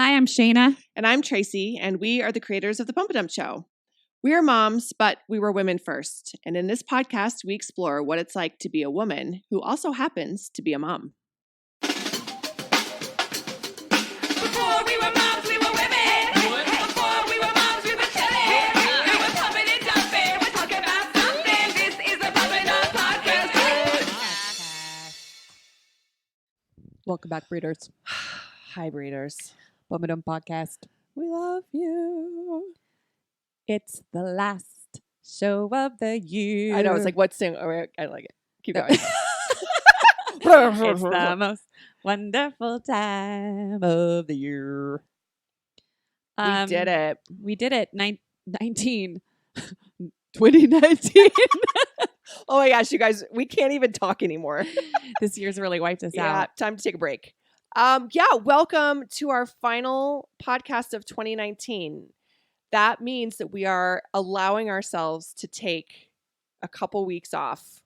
Hi, I'm Shayna. And I'm Tracey, and we are the creators of The Pump a Dump Show. We are moms, but we were women first. And in this podcast, we explore what it's like to be a woman who also happens to be a mom. Before we were moms, we were women. Before we were moms, we were chilling. We were pumping and dumping. We're talking about something. This is the Pump a Dump Podcast. Welcome back, breeders. Hi, breeders. Pump a Dump Podcast. We love you. It's the last show of the year. I know. It's like, what sing? Oh, I like it. Keep going. It's the most wonderful time of the year. We did it. We did it. 2019. Oh my gosh, you guys, we can't even talk anymore. This year's really wiped us Yeah, out. time to take a break. Welcome to our final podcast of 2019. That means that we are allowing ourselves to take a couple weeks off,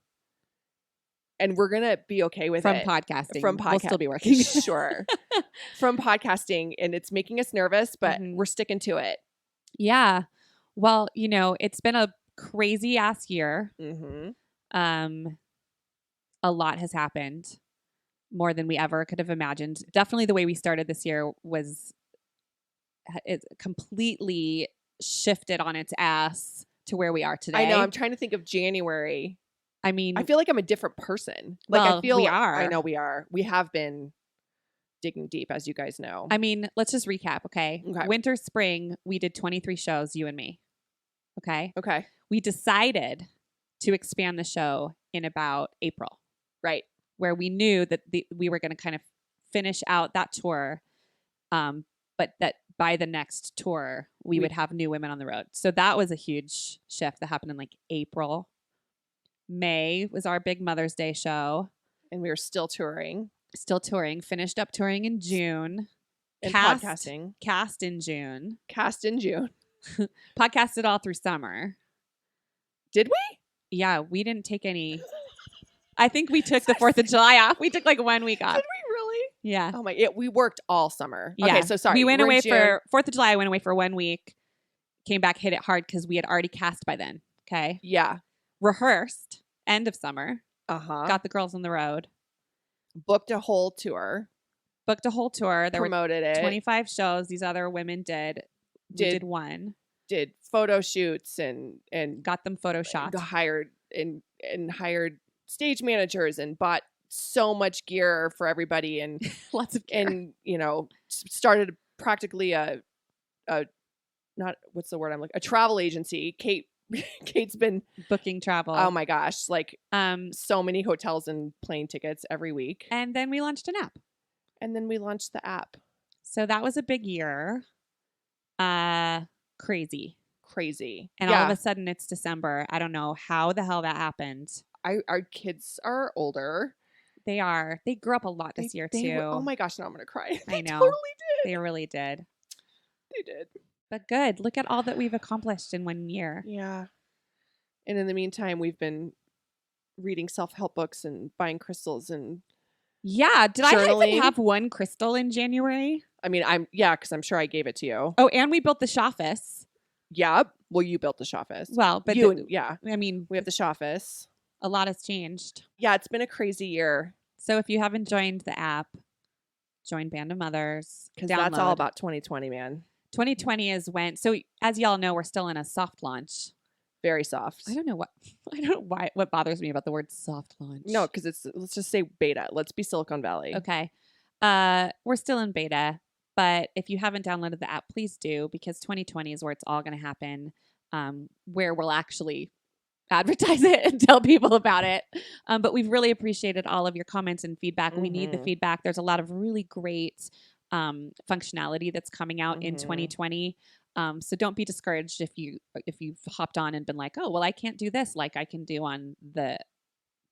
and we're going to be okay with From it. podcasting. From We'll still be working. Sure. From podcasting, and it's making us nervous, but Mhm. we're sticking to it. Yeah. Well, it's been a crazy ass year. Mm-hmm. A lot has happened, more than we ever could have imagined. Definitely the way we started this year was it completely shifted on its ass to where we are today. I know. I'm trying to think of January. I mean, I feel like I'm a different person. Like, I Well, feel we are. I know we are. We have been digging deep, as you guys know. I mean, let's just recap, okay? Okay. Winter, spring, we did 23 shows, you and me. Okay? Okay. We decided to expand the show in about April, Right. where we knew that we were going to kind of finish out that tour, but that by the next tour, we would have new women on the road. So that was a huge shift that happened in like April. May was our big Mother's Day show. And we were still touring Still touring. Finished up touring in June. and Cast- podcasting. Cast in June. Cast in June. Podcasted all through summer. Did we? Yeah, we didn't take any. I think we took the 4th of July off. We took like 1 week off. Did we really? Yeah. Oh my! We worked all summer. Yeah. Okay, so sorry. We went We're in away June. for 4th of July. I went away for 1 week. Came back, hit it hard because we had already cast by then. Okay. Yeah. Rehearsed. End of summer. Uh-huh. Got the girls on the road. Booked a whole tour. Booked a whole tour. There Promoted were it. 25 shows. These other women did. We Did- did one. Did photo shoots and Got them photoshopped. hired hired stage managers and bought so much gear for everybody and Lots of gear. and started practically a not what's the word I'm looking, a travel agency. Kate's been Booking travel. oh my gosh, like Um, so many hotels and plane tickets every week. and then we launched an app. And then we launched the app. So that was a big year. Crazy. Crazy. And all of a sudden it's December. I don't know how the hell that happened. our kids are older. They are. They grew up a lot this year too. Oh my gosh, now I'm gonna cry. I They know. totally did. They really did. They did. But good. Look at all that we've accomplished in 1 year. Yeah. And in the meantime, we've been reading self-help books and buying crystals and Yeah. Did I Journaling. even have one crystal in January? I mean, because I'm sure I gave it to you. Oh, and we built the Shoffice. Yeah. Well, you built the Shoffice. Well, but I mean, we have the Shoffice. a lot has changed. Yeah, it's been a crazy year So if you haven't joined the app, join Band of Mothers. because that's all Download. about 2020, man. 2020 is when. So as y'all know, we're still in a soft launch. Very soft. I don't know what bothers me about the word soft launch. No, because let's just say beta. Let's be Silicon Valley. Okay. We're still in beta, but if you haven't downloaded the app, please do, because 2020 is where it's all going to happen, where we'll actually advertise it and tell people about it. But we've really appreciated all of your comments and feedback. We need the Mhm. feedback. There's a lot of really great functionality that's coming out in Mhm. 2020. So don't be discouraged if you've hopped on and been like, oh, well, I can't do this like I can do on the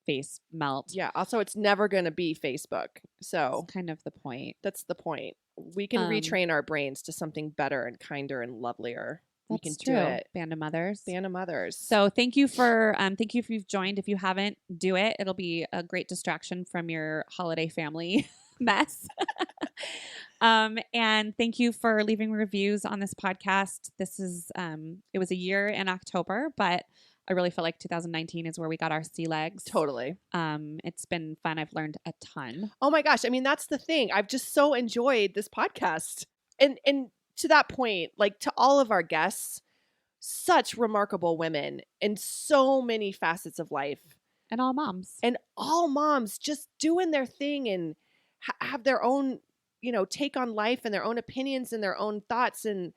face melt. Yeah. Also, it's never going to be Facebook. So That's kind of the point. that's the point. We can Um, retrain our brains to something better and kinder and lovelier. We That's can true. do it. Band of Mothers. Band of Mothers. So thank you if you've joined. If you haven't, do it. It'll be a great distraction from your holiday family mess. And thank you for leaving reviews on this podcast. This is, it was a year in October, but I really feel like 2019 is where we got our sea legs. Totally. It's been fun. I've learned a ton. Oh my gosh. I mean, that's the thing. I've just so enjoyed this podcast. And to that point, like to all of our guests, such remarkable women in so many facets of life. And all moms. And all moms just doing their thing and have their own, take on life and their own opinions and their own thoughts. And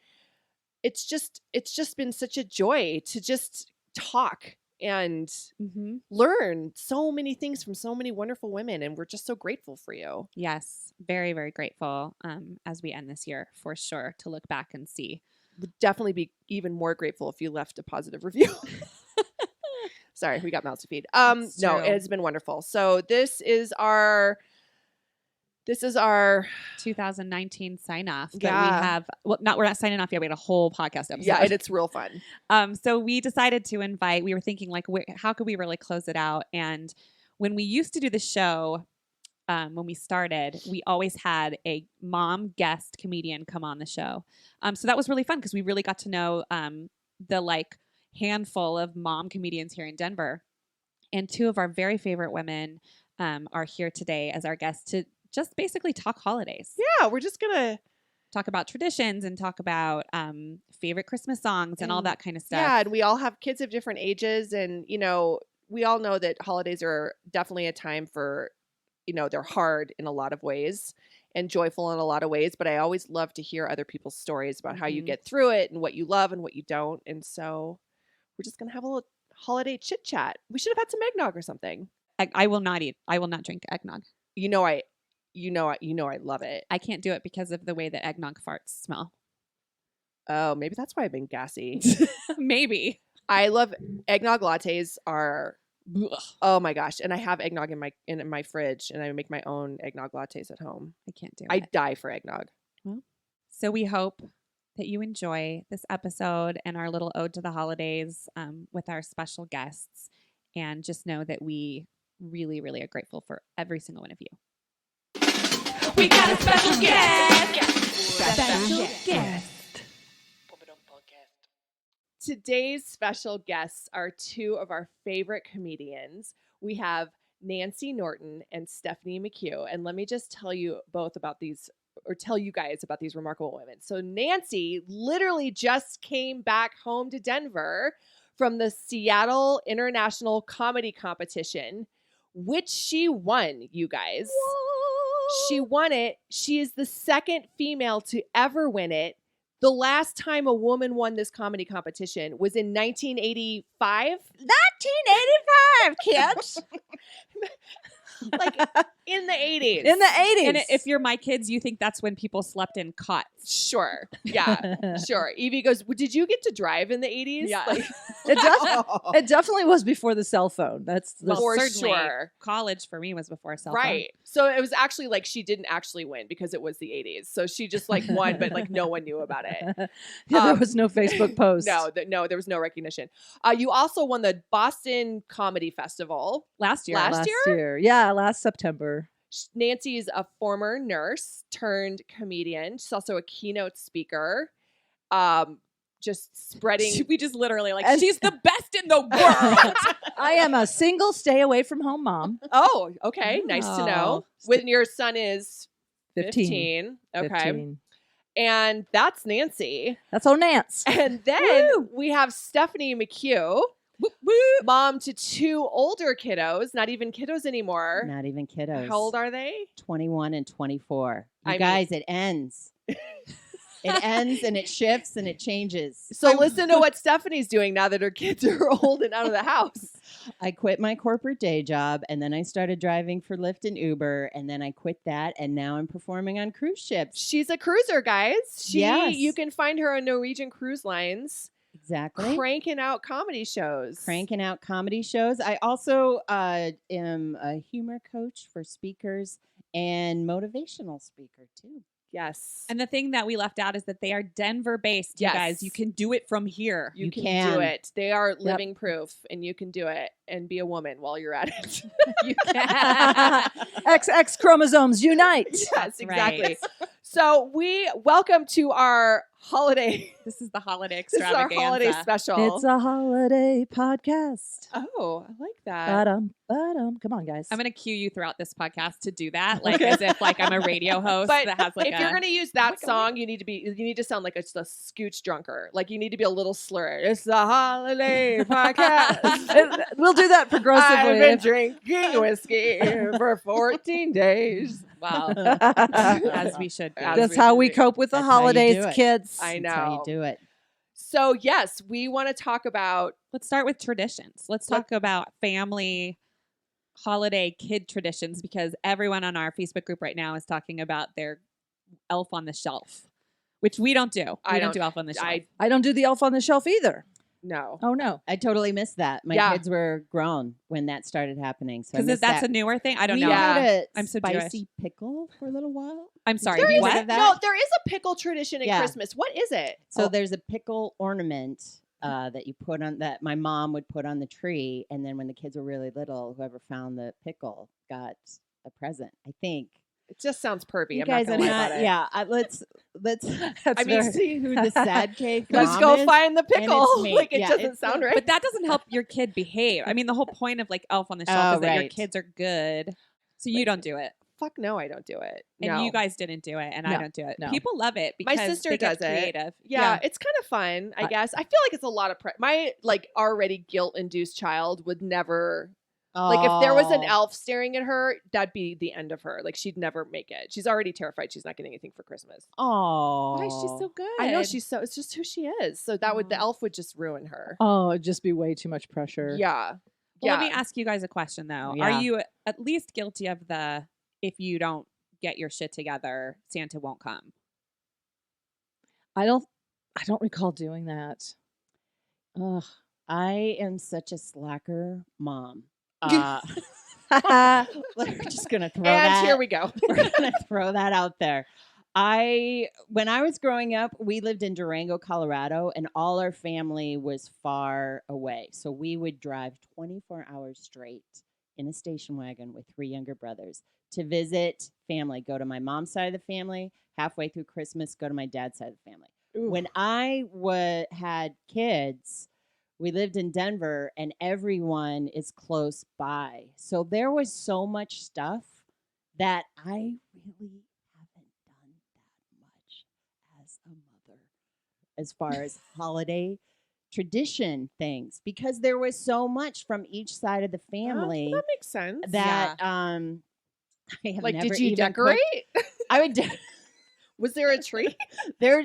it's just been such a joy to just talk and learn so many things from so many wonderful women. And we're just so grateful for you. Yes. Very, very grateful as we end this year for sure to look back and see. Would definitely be even more grateful if you left a positive review. Sorry, we got mouths to feed. No, it has been wonderful. So this is our 2019 sign off. We have, we're not signing off yet. We had a whole podcast episode. Yeah, and it's real fun. So we decided to invite, we were thinking like, how could we really close it out? And when we used to do the show, when we started, we always had a mom guest comedian come on the show. So that was really fun because we really got to know the like handful of mom comedians here in Denver. And two of our very favorite women are here today as our guests to just basically talk holidays. Yeah, we're just going to talk about traditions and talk about favorite Christmas songs and all that kind of stuff. Yeah, and we all have kids of different ages. And, we all know that holidays are definitely a time for, they're hard in a lot of ways and joyful in a lot of ways. But I always love to hear other people's stories about how you get through it and what you love and what you don't. And so we're just going to have a little holiday chit chat. We should have had some eggnog or something. I will not drink eggnog. I love it. I can't do it because of the way that eggnog farts smell. Oh, maybe that's why I've been gassy. Maybe. I love eggnog lattes are, oh my gosh. And I have eggnog in my fridge and I make my own eggnog lattes at home. I can't do it. I die for eggnog. Well, so we hope that you enjoy this episode and our little ode to the holidays with our special guests. And just know that we really, really are grateful for every single one of you. We got a special guest. Special guest. Today's special guests are two of our favorite comedians. We have Nancy Norton and Stephanie McHugh. And let me just tell you guys about these remarkable women. So Nancy literally just came back home to Denver from the Seattle International Comedy Competition, which she won, you guys. Whoa. She won it. She is the second female to ever win it. The last time a woman won this comedy competition was in 1985. 1985, kids. Like in the 80s. In the 80s. And if you're my kids, you think that's when people slept in cots. Sure. Yeah. Sure. Evie goes, did you get to drive in the 80s? Yeah. Like, It definitely was before the cell phone. That's the For certainly, sure. College for me was before cell phone. Right. So it was actually like she didn't actually win because it was the 80s. So she just like won, but like no one knew about it. there was no Facebook post. No, there was no recognition. You also won the Boston Comedy Festival Last year. Last year? Yeah, last September. Nancy is a former nurse turned comedian. She's also a keynote speaker. Just spreading. We just literally she's the best in the world. I am a single stay away from home mom. Oh, okay. Nice to know. When your son is 15. Okay. 15. And that's Nancy. That's old Nance. And then we have Stephanie McHugh, mom to two older kiddos, not even kiddos anymore. Not even kiddos. How old are they? 21 and 24. I Guys, it ends. It ends and it shifts and it changes. So listen to what Stephanie's doing now that her kids are old and out of the house. I quit my corporate day job and then I started driving for Lyft and Uber and then I quit that and now I'm performing on cruise ships. She's a cruiser, guys. Yes. You can find her on Norwegian Cruise Lines. Exactly. Cranking out comedy shows. I also am a humor coach for speakers and motivational speaker too. Yes. And the thing that we left out is that they are Denver based, you Yes. guys. You can do it from here. You can can. do it. They are living proof, and you can do it and be a woman while you're at it. You can. XX chromosomes unite. Yes, exactly. Right. So we welcome to our holiday. This is the holiday This is our extravaganza. holiday special. It's a holiday podcast. Oh, I like that. Ba-dum. Come on, guys. I'm going to cue you throughout this podcast to do that, like as if like I'm a radio host But that has like if you're going to use that song, you need to sound like a scooch drunker. Like you need to be a little slur. It's the holiday podcast. We'll do that progressively. I've been drinking whiskey for 14 days. wow, as we should. As That's we how should we be. cope with the That's how you holidays, do it. kids. I That's how you know. do it. So yes, we want to talk about Let's start with traditions. Let's talk about family holiday kid traditions because everyone on our Facebook group right now is talking about their elf on the shelf, which we don't do. We don't do elf on the shelf. I don't do the elf on the shelf either. No. Oh, no. I totally missed that. My Yeah. kids were grown when that started happening. So I Because missed that's that. a newer thing. I don't we know. Yeah. had a I'm so spicy pickle for a little while. I'm sorry. There is What? no, there is a pickle tradition at Yeah. Christmas. What is it? So there's a pickle ornament that you put on that my mom would put on the tree, and then when the kids were really little, whoever found the pickle got a present. I think. It just sounds pervy. You I'm guys not are gonna lie not. about it. Yeah, let's That's I mean, very- see who the sad cake. Let's mom go is. find the pickle. me. Like it Yeah, doesn't it's sound me. right. But that doesn't help your kid behave. I mean, the whole point of like elf on the shelf Oh, is that your right. kids are good. So you don't do it. Fuck no, I don't do it. And No. you guys didn't do it, and I No, don't do it. no. People love it My because sister they get does it. creative. Yeah, it's kind of fun, I guess. I feel like it's a lot of my like already guilt-induced child would never like if there was an Oh. elf staring at her, that'd be the end of her. Like she'd never make it. She's already terrified she's not getting anything for Christmas. Oh, Why is she so good? I know she's so it's just who she is. So that would the Aw. elf would just ruin her. Oh, it'd just be way too much pressure. Yeah. Well, Yeah. let me ask you guys a question though. Yeah. Are you at least guilty of the if you don't get your shit together, Santa won't come? I don't recall doing that. Ugh, I am such a slacker mom. We're just gonna throw and that. here we go. We're gonna throw that out there. When I was growing up, we lived in Durango, Colorado, and all our family was far away. So we would drive 24 hours straight in a station wagon with 3 younger brothers to visit family. Go to my mom's side of the family. Halfway through Christmas, go to my dad's side of the family. Ooh. When I had kids, we lived in Denver, and everyone is close by. So there was so much stuff that I really haven't done that much as a mother as far as holiday tradition things, because there was so much from each side of the family That makes sense. that I have like never did you even decorate? cooked. I would Was there a tree?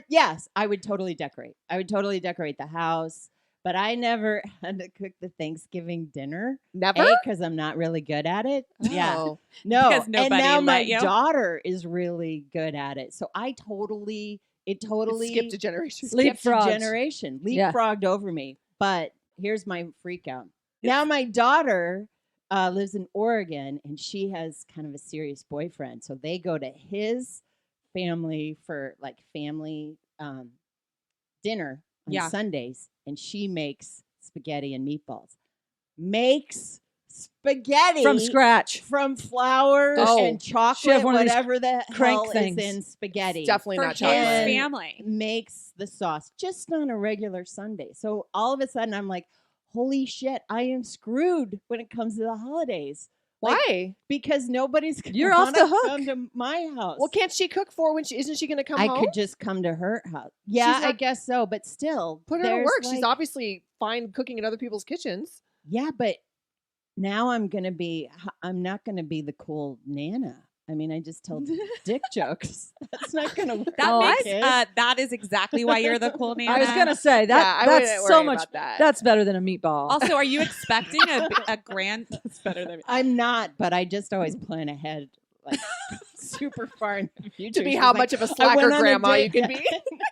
yes, I would totally decorate. I would totally decorate the house, but I never had to cook the Thanksgiving dinner. Never? Because I'm not really good at it. Yeah. Oh. No. Because And nobody now my let you? daughter is really good at it. So it totally Skipped a generation. skipped a Leapfrogged. generation. Yeah. Leapfrogged over me. But here's my freak out. Now my daughter lives in Oregon, and she has kind of a serious boyfriend. So they go to his family for like family dinner on Yeah. Sundays, and she makes spaghetti and meatballs. Makes spaghetti From scratch. from flour Oh. and She have chocolate, one of these whatever the crank hell things. is in spaghetti. Definitely For not his chocolate. And- family. Makes the sauce just on a regular Sunday. So all of a sudden, I'm like, holy shit, I am screwed when it comes to the holidays. Like, Why? because nobody's gonna You're off the wanna hook. come to my house. Well, can't she cook for when isn't she going to come I home? could just come to her house. Yeah, She's I not- guess so. But still, Put her to there's work. She's like- obviously fine cooking in other people's kitchens. Yeah, but now I'm not gonna be the cool Nana. I mean, I just tell dick jokes. That's not gonna work. That Oh, I makes kid. that is exactly why you're the cool Nana. I was gonna say that. Yeah, I wouldn't that's worry so much. about that. That's better than a meatball. Also, are you expecting a grand? That's better than I'm not, but I just always plan ahead, like super far in the future. to be She's how like, much of a "I slacker went on a grandma you date." can be.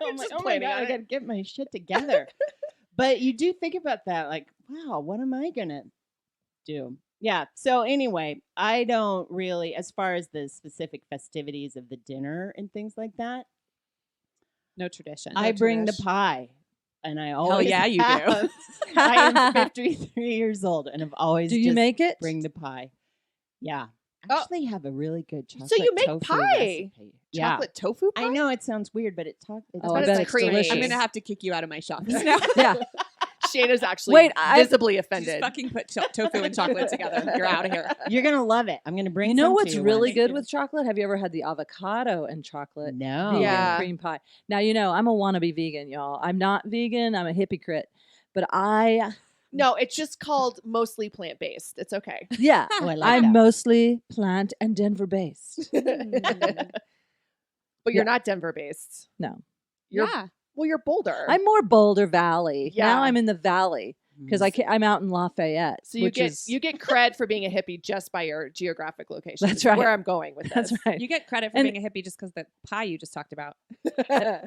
I'm like, Just oh my planning god, on I it. gotta get my shit together. But you do think about that, like, wow, what am I gonna do? Yeah. So anyway, I don't really, as far as the specific festivities of the dinner and things like that, no tradition. I bring the tradition. pie, and I always yeah, you do. have. I am 53 years old, and I've always Do you just make it? bring the pie. Yeah. actually have a really good chocolate So you make tofu pie. recipe. Yeah. Chocolate tofu pie? I know it sounds weird, but it's Oh, I I bet bet it's it's creamy. delicious. I'm gonna have to kick you out of my shop now. Yeah. Shayna's actually Wait, I- visibly Just offended. fucking put tofu and chocolate together. You're out of here. You're gonna love it. I'm gonna bring. You know some what's to you really one. good with chocolate? Have you ever had the avocado and chocolate No. vegan Yeah. cream pie? Now, I'm a wannabe vegan, y'all. I'm not vegan. I'm a hypocrite. But No, it's just called mostly plant-based. It's okay. yeah, Oh, I like I'm that. mostly plant and Denver based. But you're not Denver-based. No. You're, Yeah. Well, you're Boulder. I'm more Boulder Valley. Yeah. Now I'm in the valley because I'm out in Lafayette. so you which get is, you get cred for being a hippie just by your geographic location. That's is right. Where I'm going with this. that's right. You get credit for And- being a hippie just because the pie you just talked about.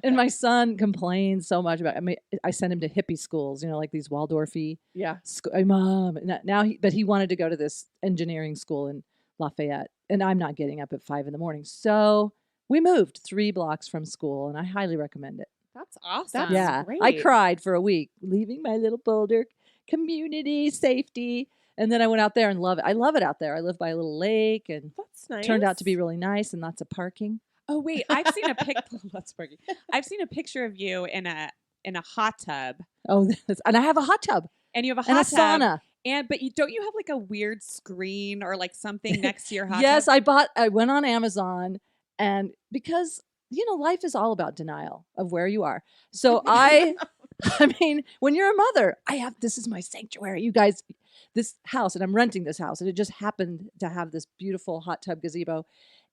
And my son complains so much about. I mean, I sent him to hippie schools, like these Waldorfy. Yeah. Mom, now he wanted to go to this engineering school in Lafayette, and I'm not getting up at 5 a.m. So we moved 3 blocks from school, and I highly recommend it. That's awesome. That's Yeah, great. I cried for a week leaving my little Boulder community safety, and then I went out there and love it. I love it out there. I live by a little lake, and That's nice. turned out to be really nice and lots of parking. Oh wait, I've seen a Let's party. I've seen a picture of you in a hot tub, Oh, and I have a hot tub and you have a and a hot tub, sauna. but don't you have like a weird screen or like something next to your hot Yes, tub? I went on Amazon, and because life is all about denial of where you are. So I mean, when you're a mother, this is my sanctuary. You guys, this house, and I'm renting this house, and it just happened to have this beautiful hot tub gazebo,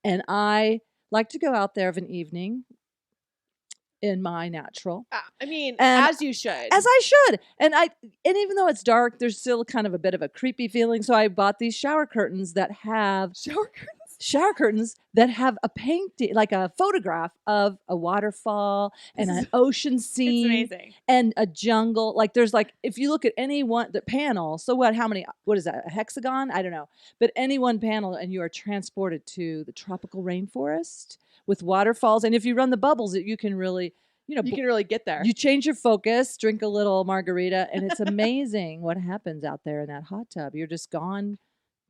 and I like to go out there of an evening in my natural, I mean, And as you should. as I should. And even though it's dark, there's still kind of a bit of a creepy feeling. So I bought these shower curtains that have a painting, like a photograph of a waterfall and an ocean It's scene amazing. and a jungle. Like there's if you look at any one the panel, so what is that, a hexagon? I don't know. But any one panel and you are transported to the tropical rainforest with waterfalls. And if you run the bubbles, you can really, you can really get there. you change your focus, drink a little margarita, and it's amazing what happens out there in that hot tub. You're just gone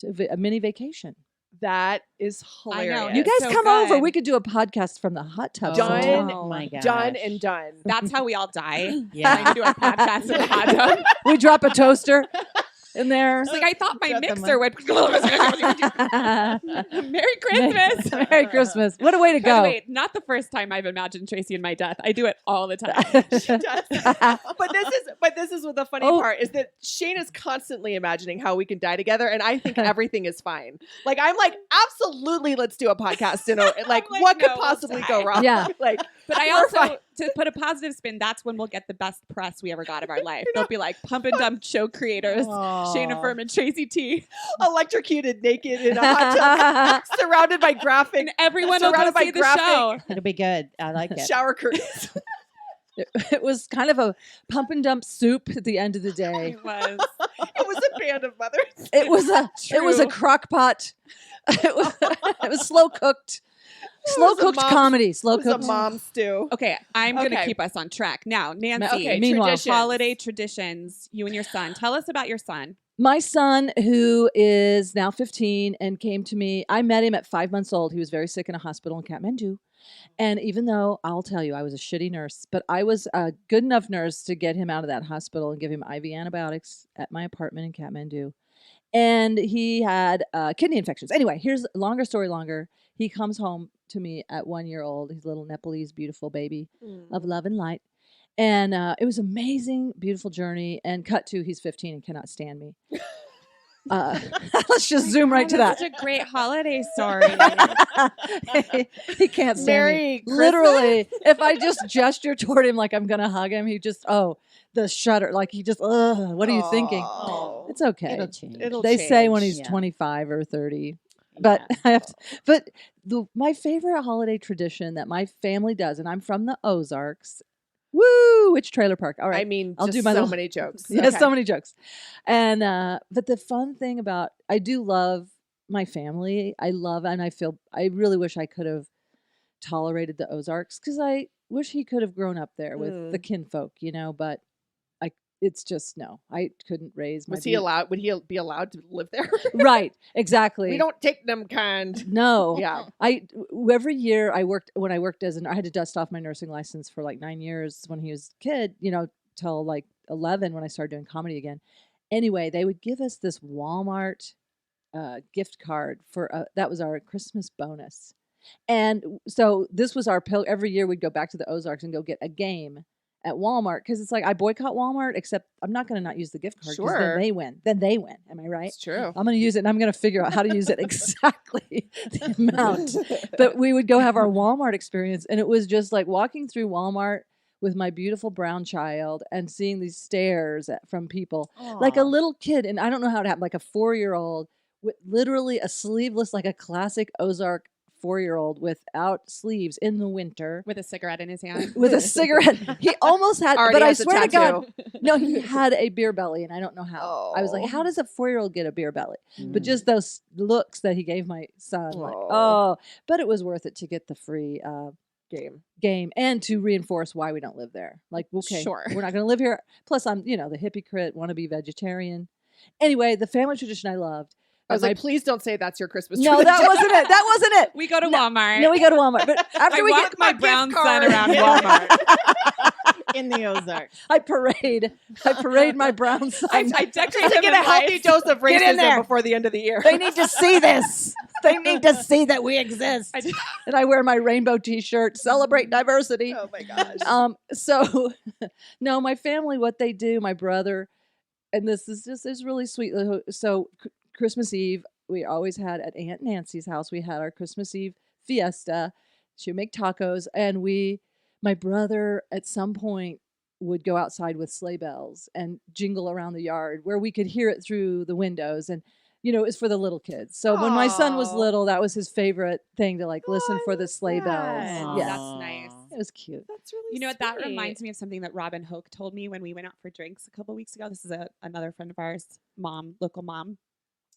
to a mini vacation. That is I know. hilarious. You It's guys so come over. good. We could do a podcast from the hot tub. Done. sometime. Oh my god. Done and done. That's how we all die. Yeah. Trying to do a podcast in the hot tub. We drop a toaster in there. It's like I thought my Got the mixer would. Merry Christmas. Merry Christmas. What a way to By the go. way, not the first time I've imagined Tracy in my death. I do it all the time. She does. But this is what the funny Oh. part is, that Shane is constantly imagining how we can die together, and I think everything is fine. Like I'm like, absolutely, let's do a podcast. Like like, what could no, we'll possibly die. go wrong? Yeah. Like, But I we're also, fine. to put a positive spin, that's when we'll get the best press we ever got of our life. They'll be like pump and dump show creators, Shayna Furman, Tracy T, electrocuted, naked in a hot tub, surrounded by graphic and everyone will go Surrounded by see the graphic- show. It'll be good. I like it. shower curtains. It was kind of a pump and dump soup at the end of the day. It was. It was a band of mothers. It was a True. crock pot. It was slow cooked. Slow was a cooked mom- comedy. Slow It was a cooked. mom stew. Okay, I'm going to Okay. keep us on track. Now, Nancy, Okay, Meanwhile, traditions. holiday traditions, you and your son. Tell us about your son. My son, who is now 15 and came to me, I met him at 5 months old. He was very sick in a hospital in Kathmandu. And even though I'll tell you, I was a shitty nurse, but I was a good enough nurse to get him out of that hospital and give him IV antibiotics at my apartment in Kathmandu. And he had kidney infections. Anyway, here's longer story longer. He comes home to me at 1 year old, his little Nepalese beautiful baby of love and light. And it was amazing, beautiful journey. And cut to, he's 15 and cannot stand me. Let's just zoom right to that. Such a great holiday story. He can't stand Merry me. Christmas. Literally, if I just gesture toward him like I'm gonna hug him, he just the shudder, like he just what are you thinking? Oh. It's okay. It'll change. It'll They say when change. he's Yeah. 25 or 30. But I have to, but my favorite holiday tradition that my family does, and I'm from the Ozarks. Woo! Which trailer park? All right. I mean, I'll just do my so little- many jokes. Yes, Okay. so many jokes. And but the fun thing about, I do love my family. I love, and I really wish I could have tolerated the Ozarks, because I wish he could have grown up there with the kinfolk, but it's just no. I couldn't raise my. Was he allowed? Would he be allowed to live there? Right, exactly. We don't take them kind. No. Yeah. Every year I worked as I had to dust off my nursing license for like 9 years when he was a kid, till like 11 when I started doing comedy again. Anyway, they would give us this Walmart gift card for that was our Christmas bonus. And so this was our pill. Every year we'd go back to the Ozarks and go get a game at Walmart because it's like I boycott Walmart, except I'm not going to not use the gift card because Sure. then they win. Then they win. Am I right? It's true. I'm going to use it and I'm going to figure out how to use it exactly the amount. But we would go have our Walmart experience and it was just like walking through Walmart with my beautiful brown child and seeing these stares from people like a little kid. And I don't know how it happened, like a 4-year-old with literally a sleeveless, like a classic Ozark 4-year-old without sleeves in the winter. With a cigarette in his hand. With a cigarette. He almost had, Already but I has a swear to God, tattoo. no, he had a beer belly, and I don't know how. I was like, Oh. how does a 4-year-old get a beer belly? But Mm. just those looks that he gave my son, like, Oh. but it was worth it to get the free game and to reinforce why we don't live there. Like, okay, Sure. we're not going to live here. Plus, I'm, the hypocrite, want to be vegetarian. Anyway, the family tradition I loved. I was my- like, please don't say that's your Christmas no, tradition. that wasn't it. That wasn't it. We go to Walmart. No, we go to Walmart. But after I we walk get my my brown gift son card. around Walmart. In the Ozarks. I parade my brown son. I decorate Just to him get in a healthy lights. dose of Get in racism there. before the end of the year. They need to see this. They need to see that we exist. And I wear my rainbow T-shirt, celebrate diversity. Oh my gosh. So, no, my family, what they do, my brother, and this is really sweet. So Christmas Eve, we always had at Aunt Nancy's house. We had our Christmas Eve fiesta. She would make tacos, and my brother at some point would go outside with sleigh bells and jingle around the yard where we could hear it through the windows. And, it was for the little kids. So when my son was Aw. little, that was his favorite thing to listen I for the love sleigh bells. that. Oh, Yes. that's nice. It was cute. That's really You know what? That sweet. reminds me of something that Robin Hoke told me when we went out for drinks a couple weeks ago. This is another friend of ours, local mom.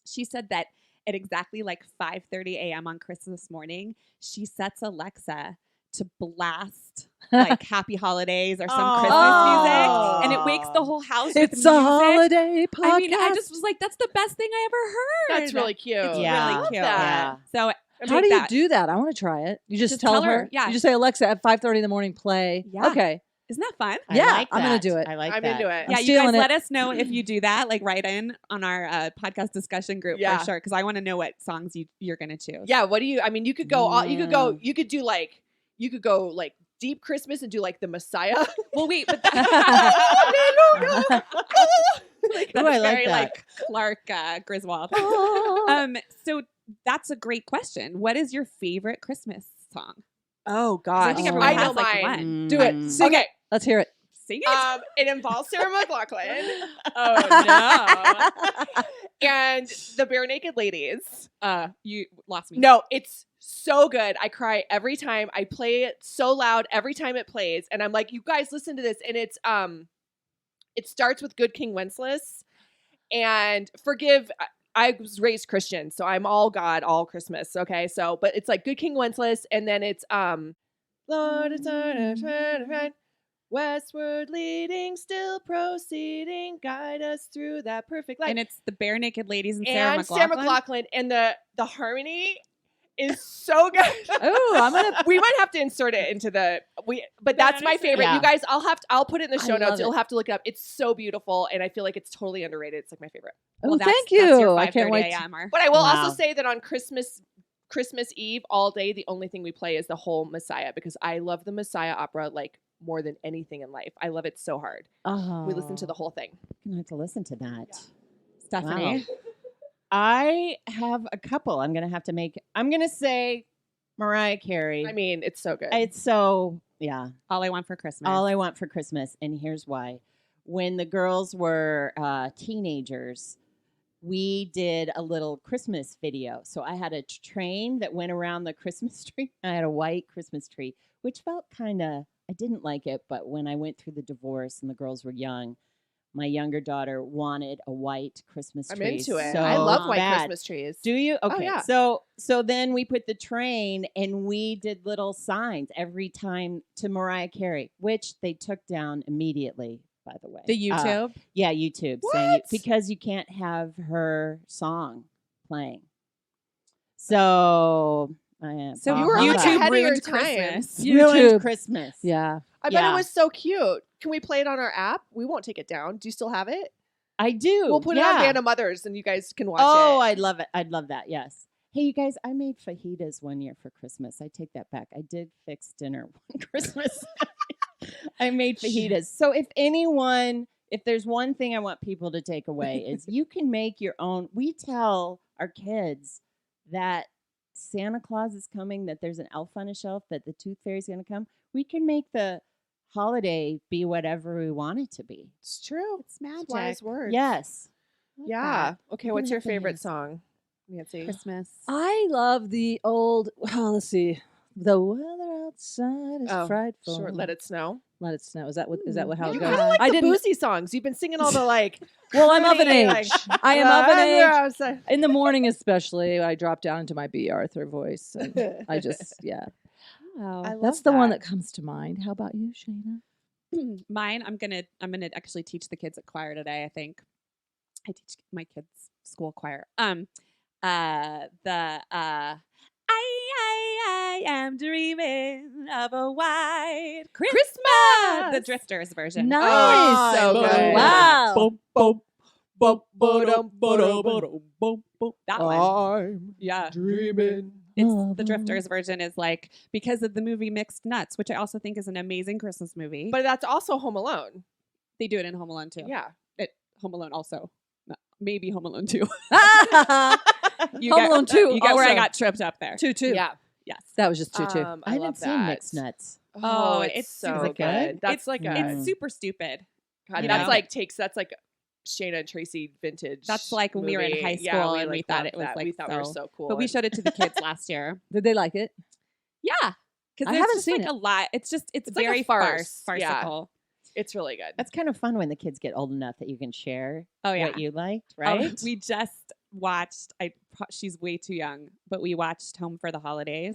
She said that at exactly like 5:30 a.m. on Christmas morning, she sets Alexa to blast like Happy Holidays or some Christmas music, and it wakes the whole house with It's music. a holiday podcast. I mean, I just was like, that's the best thing I ever heard. That's really cute. It's Yeah. really Love cute. that. So How take do you that. do that? I want to try it. You just, Just tell tell her. her, yeah. You just say, Alexa, at 5:30 in the morning, play. Yeah. Okay. Isn't that fun? I Yeah, like I'm gonna that. do it. I like I'm that. into it. I'm Yeah, you guys stealing it. let us know if you do that. Like, write in on our podcast discussion group Yeah. for sure, because I want to know what songs you're gonna choose. Yeah, what do you? I mean, you could go. You could do like. You could go like deep Christmas and do like the Messiah. Well, wait, but Like, that's Ooh, I like very that. like Clark Griswold. So that's a great question. What is your favorite Christmas song? oh 'Cause I gosh, think Oh. everyone I know has like mine. one. Do it. Mm. Sing Okay, it. Let's hear it. Sing it. it involves Sarah McLachlan Oh and the Bare Naked Ladies. no! You lost me. No, it's so good. I cry every time. I play it so loud every time it plays, and I'm like, you guys listen to this. And it's it starts with Good King Wenceslas, and forgive. I was raised Christian, so I'm all God, all Christmas. Okay, so but it's like Good King Wenceslas, and then it's Lord, it's westward leading, still proceeding, guide us through that perfect light. And it's the Bare Naked Ladies and And Sarah McLachlan. Sarah McLachlan, and the harmony is so good. Oh, I'm gonna. We might have to insert it into but that's my favorite. Yeah. You guys, I'll put it in the I show notes. love You'll it. have to look it up. It's so beautiful, and I feel like it's totally underrated. It's like my favorite. Oh, Well, that's- thank that's your you. I can't 5:30 wait. a.m. or- But I will Wow. also say that on Christmas Eve all day, the only thing we play is the whole Messiah, because I love the Messiah opera like more than anything in life. I love it so hard. We listen to the whole thing. I'm gonna have to listen to that. Stephanie. Wow. I have a couple. I'm gonna say Mariah Carey. I mean, it's so good. It's so All I Want for Christmas. all I want for Christmas, and here's why. When the girls were teenagers, we did a little Christmas video. So I had a train that went around the Christmas tree. I had a white Christmas tree, which felt I didn't like it, but when I went through the divorce and the girls were young, my younger daughter wanted a white Christmas I'm tree. into it. So I love white bad. Christmas trees. Do you? Oh, Okay. yeah. So then we put the train and we did little signs every time to Mariah Carey, which they took down immediately. by the way. The YouTube. Yeah, YouTube. Saying What? because you can't have her song playing. So, So You were like YouTube ahead of your ruined time. Christmas. ruined YouTube. Christmas. Yeah. I bet it Yeah. was so cute. Can we play it on our app? We won't take it down. Do you still have it? I do. We'll put it on Band of Mothers and you guys can watch Oh, it. I'd love it. I'd love that. Yes. Hey, you guys, I made fajitas one year for Christmas. I take that back. I did fix dinner one Christmas. I made fajitas. So if there's one thing I want people to take away is you can make your own. We tell our kids that Santa Claus is coming, that there's an elf on a shelf, that the tooth fairy's going to come. We can make the holiday be whatever we want it to be. It's true. It's magic. Wise words. Yes. Yeah. Okay. You What's can your have the favorite hands. song, Nancy? Christmas. I love the old. Well, let's see. The weather outside is Oh, frightful. Sure. Let It Snow. Let it snow. Is that how You it kind goes? of like I the didn't. boozy songs. You've been singing all the like. Well, I'm of an pretty, age. I am of an age. outside. In the morning, especially, I drop down into my B. Arthur voice, and I just Oh. I love That's the one that comes to mind. How about you, Shayna? Mine, I'm gonna actually teach the kids at choir today. I think I teach my kids school choir. I am dreaming of a white Christmas. The Drifters version. Nice. Oh, so good. Wow. That one. I'm Yeah. dreaming. It's the Drifters version is like because of the movie Mixed Nuts, which I also think is an amazing Christmas movie. But that's also Home Alone. they do it in Home Alone too. Yeah. Home Alone also. No, maybe Home Alone 2. You Home Alone 2 You got where I also. got tripped up there. 2-2. Yeah. Yes. That was just 2-2. I I love haven't seen that. Mixed Nuts. Oh, it's it's so Is it good. good? That's It's- like a It's super stupid. God, you that's know? like Shayna and Tracey vintage. That's like when we were in movie. high Yeah, school and we like, thought loved it was that. like we thought we were so- so cool. But we and- showed it to the kids last year. Did they like it? Yeah. Because I there's haven't just seen like it. a lot. It's like a very farce. Yeah. farcical. It's really good. That's kind of fun when the kids get old enough that you can share Oh yeah. what you liked, Oh, right? we just watched. She's way too young, but we watched Home for the Holidays.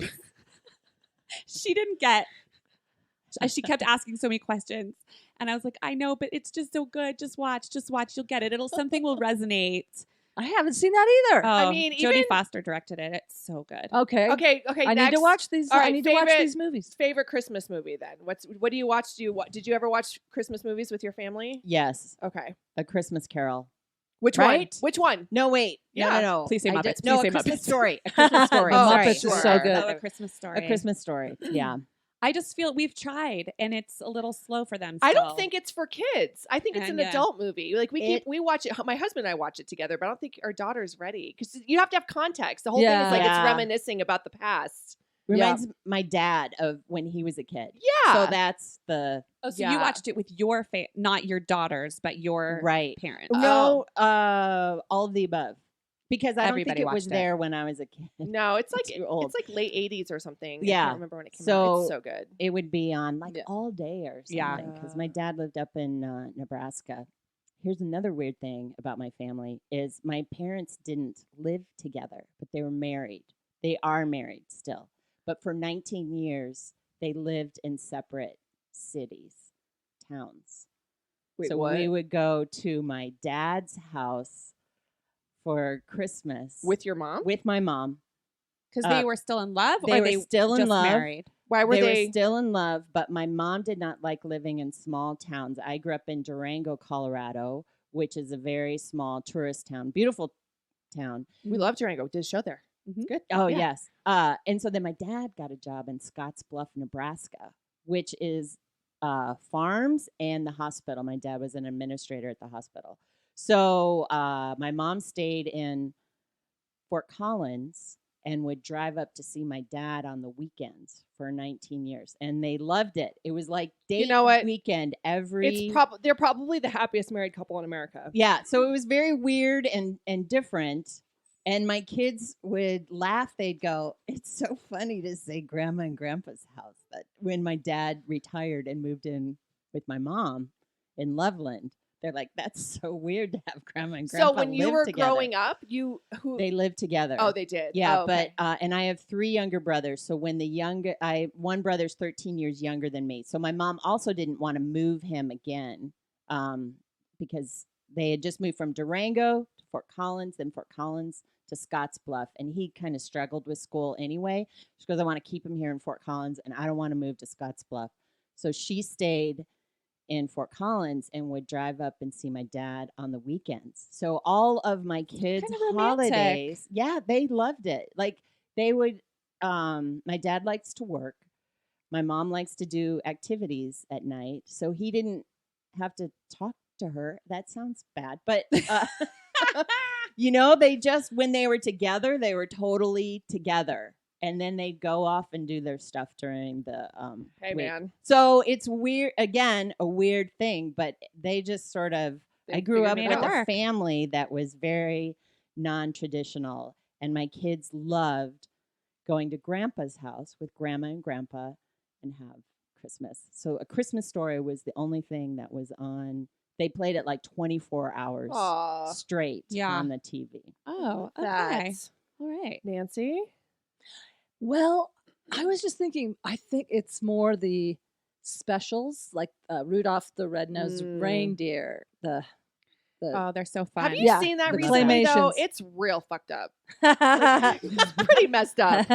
She didn't get. She kept asking so many questions, and I was like, "I know, but it's just so good. Just watch. You'll get it. Something will resonate." I haven't seen that either. Oh, mean, Jodie even- Foster directed it. It's so good. Okay. Okay. I need to next. watch these. All I right, need to watch favorite- these movies. Favorite Christmas movie then? What do you watch? Did you ever watch Christmas movies with your family? Yes, Okay. A Christmas Carol. Which Right? one? Which one? No, wait. Yeah. No. Please say I Muppets. did- No, Please A say Christmas Muppets. Story. A Christmas Story. Oh, Sorry. Muppets is so good. Oh, A Christmas Story. A Christmas Story. Yeah. I just feel we've tried, and it's a little slow for them. I don't still. think it's for kids. I think it's an Yeah. adult movie. Like we watch it. My husband and I watch it together, but I don't think our daughter's ready because you have to have context. The whole thing is like Yeah. it's reminiscing about the past. Reminds my dad of when he was a kid. Yeah. So that's the Oh, so Yeah. you watched it with your not your daughters, but your right. parents. No, all of the above. Because I don't Everybody think it was watched it. there when I was a kid. No, it's like too old. it's like late 80s or something. I Yeah. can't remember when it came out. So- It's so good. It would be on like Yeah. all day or something. Yeah. Because my dad lived up in Nebraska. Here's another weird thing about my family is my parents didn't live together, but they were married. They are married still. But for 19 years, they lived in separate cities, towns. Wait, so what? we would go to my dad's house for Christmas With your mom? with my mom. Because they were still in love, They or were they still in just love. married. Why were They they? were still in love, but my mom did not like living in small towns. I grew up in Durango, Colorado, which is a very small tourist town, beautiful town. We love Durango. Did a show there. Mhm. Good. Oh, Yeah. yes. And so then my dad got a job in Scottsbluff, Nebraska, which is farms and the hospital. My dad was an administrator at the hospital. So my mom stayed in Fort Collins and would drive up to see my dad on the weekends for 19 years. And they loved it. It was like date know what? weekend every... They're probably the happiest married couple in America. Yeah, so it was very weird and different. And my kids would laugh. They'd go, "It's so funny to say grandma and grandpa's house." But when my dad retired and moved in with my mom in Loveland, they're like, "That's so weird to have grandma and grandpa So when you live were together." growing up, They lived together. Oh, they did. Yeah, Oh, okay. but and I have 3 younger brothers. So when one brother's 13 years younger than me. So my mom also didn't want to move him again because they had just moved from Durango to Fort Collins, then Fort Collins to Scottsbluff, and he kind of struggled with school anyway. She goes, I want to keep him here in Fort Collins, and I don't want to move to Scottsbluff. So she stayed in Fort Collins and would drive up and see my dad on the weekends. So all of my kids' Kind of romantic. holidays, yeah, they loved it. Like they would, my dad likes to work. My mom likes to do activities at night. So he didn't have to talk to her. That sounds bad, but you know, they just, when they were together, they were totally together. And then they'd go off and do their stuff during the Hey, week. man. So it's weird, again, a weird thing, but they just sort of, They I grew up made with it a work. family that was very non-traditional. And my kids loved going to grandpa's house with grandma and grandpa and have Christmas. So A Christmas Story was the only thing that was on. They played it like 24 hours Aw, straight Yeah. on the TV. Oh, okay. that's All right. Nancy. Well, I was just thinking, I think it's more the specials, like Rudolph the Red-Nosed Mm. Reindeer, the Oh, they're so fun. Have you Yeah, seen that the recently, though? claymations. It's real fucked up. It's pretty messed up.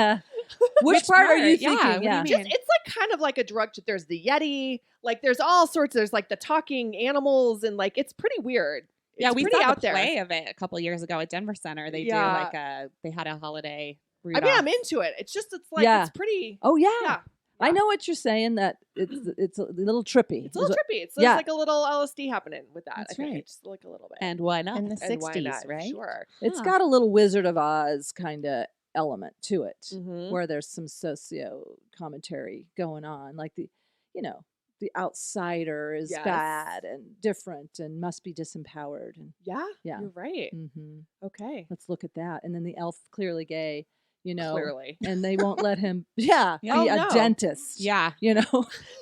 Which part are you Yeah, thinking? what do you Yeah. mean? Just, it's like kind of like a drug. There's the Yeti. Like there's all sorts. There's like the talking animals, and like it's pretty weird. It's Yeah, we pretty saw out the play there. of it a couple years ago at Denver Center. They Yeah. do like they had a holiday. I mean, Rudolph. I'm into it. It's just, it's like, Yeah. it's pretty. Oh yeah. Yeah. I know what you're saying. That it's a little trippy. It's a little trippy. It's Yeah. like a little LSD happening with that. That's I think right. just like a little bit. And why not? In the And why 60s, not? right? Sure. It's Huh. got a little Wizard of Oz kind of element to it, Mhm. where there's some socio commentary going on, like the outsider is Yes. bad and different and must be disempowered. And Yeah. Yeah. You're right. mhm. Okay. Let's look at that. And then the elf, clearly gay, Clearly. and they won't let him, be Oh, a no. dentist. Yeah.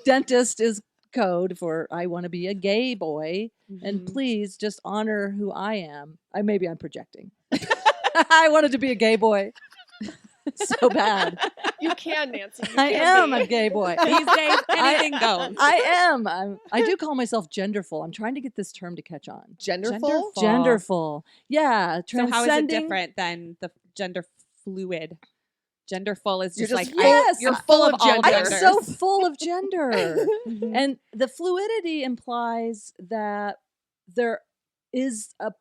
Dentist is code for I want to be a gay boy, and Mhm. please just honor who I am. Maybe I'm projecting. I wanted to be a gay boy so bad. You can, Nancy. You I can am be. a gay boy. These days, anything goes. I am. I do call myself genderful. I'm trying to get this term to catch on. Genderful? Genderful. Yeah. So how is it transcending- different than the gender fluid? Genderful is You're just just like full- Yes, you're I'm full of all gender. I am genders. so full of gender. Mhm. And the fluidity implies that there is a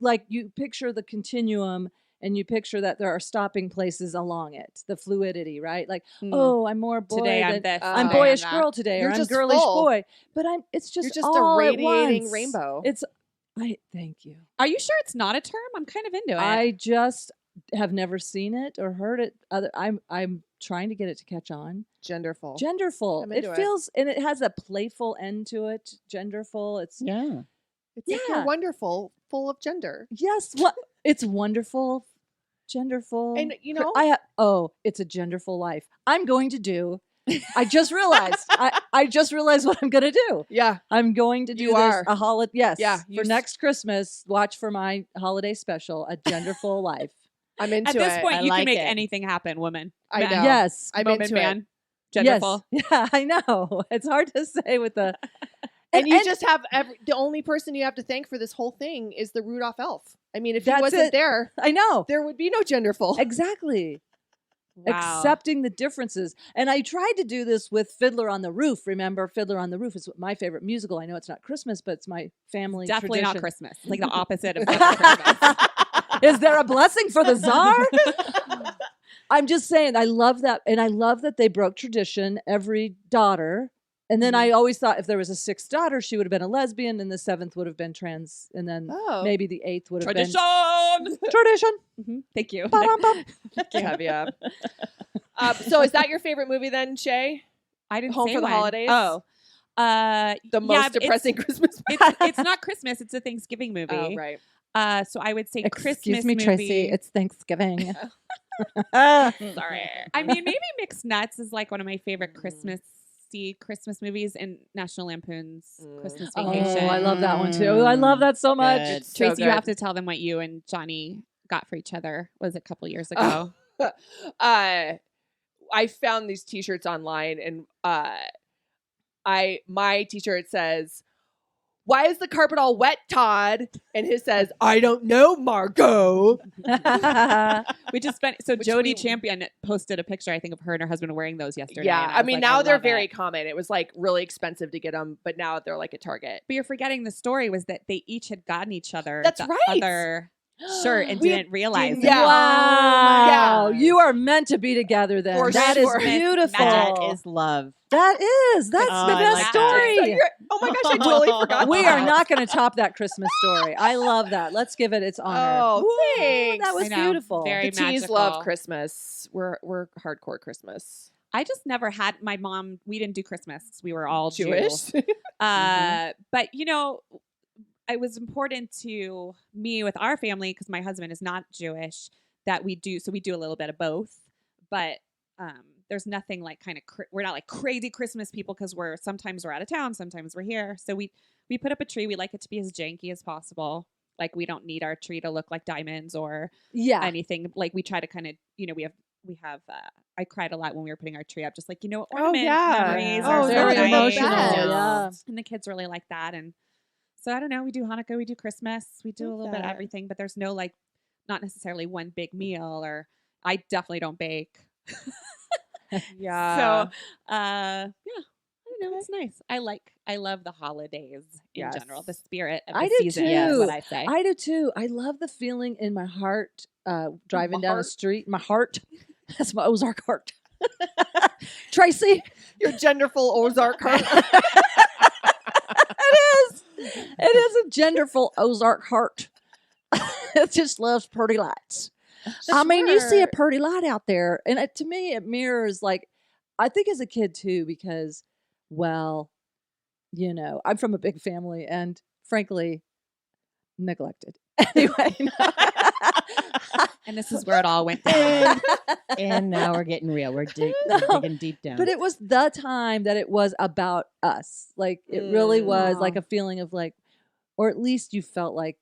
like you picture the continuum and you picture that there are stopping places along it. The fluidity, right? Like, Hmm. oh, I'm more boy Today I'm than this. I'm today boyish that. girl today, You're or I'm just girlish full. boy. But it's just You're just all a at radiating once. rainbow. It's thank you. Are you sure it's not a term? I'm kind of into it. I just have never seen it or heard it. I'm trying to get it to catch on. Genderful. Genderful. I'm It into it. feels, and it has a playful end to it. Genderful. It's Yeah. It's like you're Yeah. wonderful, full of gender. yes. What it's wonderful. Genderful. And, you know- it's a genderful life. I'm going to do. I just realized. I just realized what I'm going to do. Yeah. I'm going to do You this are. a holiday. Yes. Yeah, For next Christmas, watch for my holiday special, A Genderful Life. I'm into At this it. point, I you like can make it. anything happen, woman. I Man. know. Yes. I'm Woman, into man. it. Genderful. Yes. Yeah, I know. It's hard to say with the. And you just have the only person you have to thank for this whole thing is the Rudolph elf. I mean, if he That's wasn't it. there, I know. there would be no genderful. Exactly. Wow. Accepting the differences. And I tried to do this with Fiddler on the Roof. Remember, Fiddler on the Roof is my favorite musical. I know it's not Christmas, but it's my family Definitely tradition. not Christmas. It's like the opposite of Christmas. Is there a blessing for the czar? I'm just saying, I love that. And I love that they broke tradition, every daughter. And then I always thought if there was a sixth daughter, she would have been a lesbian, and the seventh would have been trans, and then Oh. maybe the eighth would have Tradition. been tradition. Mhm. Thank you. Ba-dum-bum. Caveat. So is that your favorite movie then, Shay? I didn't Home say for the when. Holidays? Oh, The yeah, most but depressing Christmas movie. It's not Christmas. It's a Thanksgiving movie. Oh, right. So I would say Christmas Excuse me, movie. Tracy. It's Thanksgiving. Sorry. I mean, maybe Mixed Nuts is like one of my favorite Christmas movies, and National Lampoon's Christmas Oh, Vacation. I love that one too. I love that so much. Good. It's so Tracy, you good. have to tell them what you and Johnny got for each other. Was it a couple years ago? I found these T-shirts online, and my T-shirt says, why is the carpet all wet, Todd? And his says, I don't know, Margot. We just spent. So Which Jody we- Champion posted a picture, I think, of her and her husband wearing those yesterday. Yeah, and I was mean, like, now they're love very it. common. It was like really expensive to get them, but now they're like at Target. But you're forgetting the story was that they each had gotten each other That's the right. other shirt and We didn't realize didn't- it. Yeah. Wow. Yeah. You are meant to be together then. For That is sure. beautiful. That is love. That is. That's Oh, the I best like that. So story. you're- oh my gosh, I totally forgot. We that. are not going to top that Christmas story. I love that. Let's give it its honor. Oh, Woo, thanks. that was I know. beautiful. Very The teens magical. love Christmas. We're hardcore Christmas. I just never had my mom. We didn't do Christmas. We were all Jewish. But it was important to me with our family because my husband is not Jewish that we do. So we do a little bit of both. But there's nothing like kind of we're not like crazy Christmas people because sometimes we're out of town, sometimes we're here. So we put up a tree. We like it to be as janky as possible. Like we don't need our tree to look like diamonds or Yeah. anything. Like we try to kind of we have. I cried a lot when we were putting our tree up. Just like Oh, ornament yeah. memories. Oh, are so very nice. emotional. Yes. Yeah. And the kids really like that. And so I don't know. We do Hanukkah. We do Christmas. We do a Love little bit of that. everything. But there's no like, not necessarily one big meal. Or I definitely don't bake. Yeah. So I don't know. It's nice. I love the holidays in Yes. general. The spirit of I the do season is too. what I say. I do too. I love the feeling in my heart driving down the heart? street. My heart. That's my Ozark heart. Tracy. Your genderful Ozark heart. It is a genderful Ozark heart. It just loves pretty lights. I mean, you see a Sure. pretty light out there. And to me, it mirrors, like, I think as a kid too, because, well, I'm from a big family and frankly, neglected. Anyway. And this is where it all went down. And now we're getting real. We're digging deep down. But it was the time that it was about us. Like, it really was like a feeling of like, or at least you felt like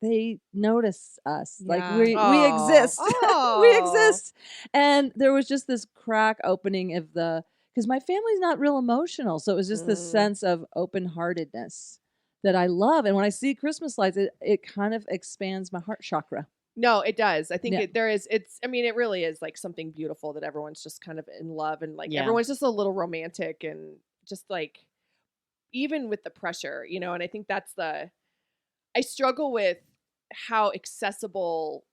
they notice us. Like Yeah. we Aw. exist. Aw. We exist. And there was just this crack opening of because my family's not real emotional. So it was just this Mm. sense of open-heartedness that I love. And when I see Christmas lights, it kind of expands my heart chakra. No, it does. I think Yeah. it really is like something beautiful that everyone's just kind of in love and like Yeah. everyone's just a little romantic and just like, even with the pressure, and I think I struggle with how accessible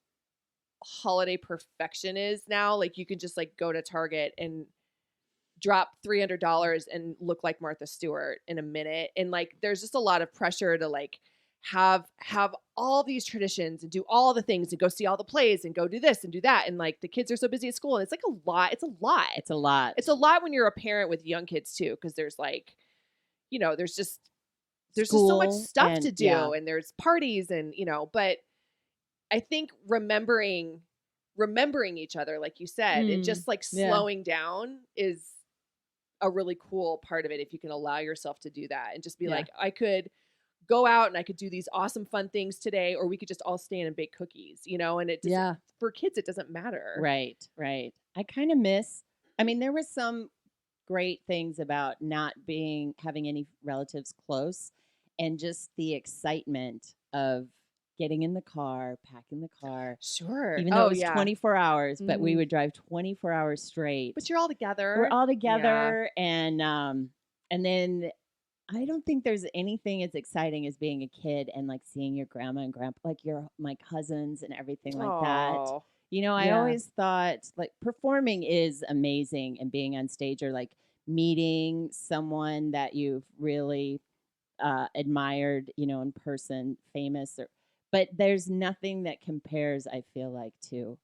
holiday perfection is now. Like you can just like go to Target and drop $300 and look like Martha Stewart in a minute. And like, there's just a lot of pressure to like have all these traditions and do all the things and go see all the plays and go do this and do that. And like the kids are so busy at school and it's like a lot. It's a lot. It's a lot. It's a lot when you're a parent with young kids too. Cause there's like, there's just so much School stuff and- to do yeah. and there's parties and, but I think remembering each other, like you said, and just like yeah. slowing down is a really cool part of it. If you can allow yourself to do that and just be Yeah. like, I could go out and I could do these awesome fun things today, or we could just all stand and bake cookies, and it just, for kids, it doesn't matter. Right. I kind of there was some great things about not having any relatives close and just the excitement of getting in the car, packing the car. Sure. Even though it was yeah. 24 hours, but we Mhm. would drive 24 hours straight. But you're all together. We're all together and then I don't think there's anything as exciting as being a kid and like seeing your grandma and grandpa, like my cousins and everything like that. Aw. I Yeah. always thought like performing is amazing and being on stage or like meeting someone that you've really admired, in person, famous, but there's nothing that compares, I feel like, to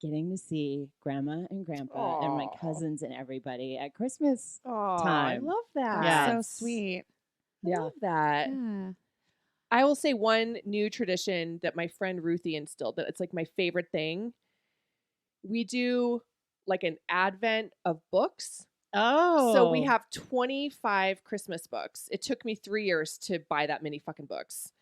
getting to see grandma and grandpa and my Aw. cousins and everybody at Christmas. Aw, I time. love that. Yeah. So Yes. sweet. I love that. Yeah. I will say one new tradition that my friend Ruthie instilled that it's like my favorite thing. We do like an advent of books. Oh. So we have 25 Christmas books. It took me 3 years to buy that many fucking books.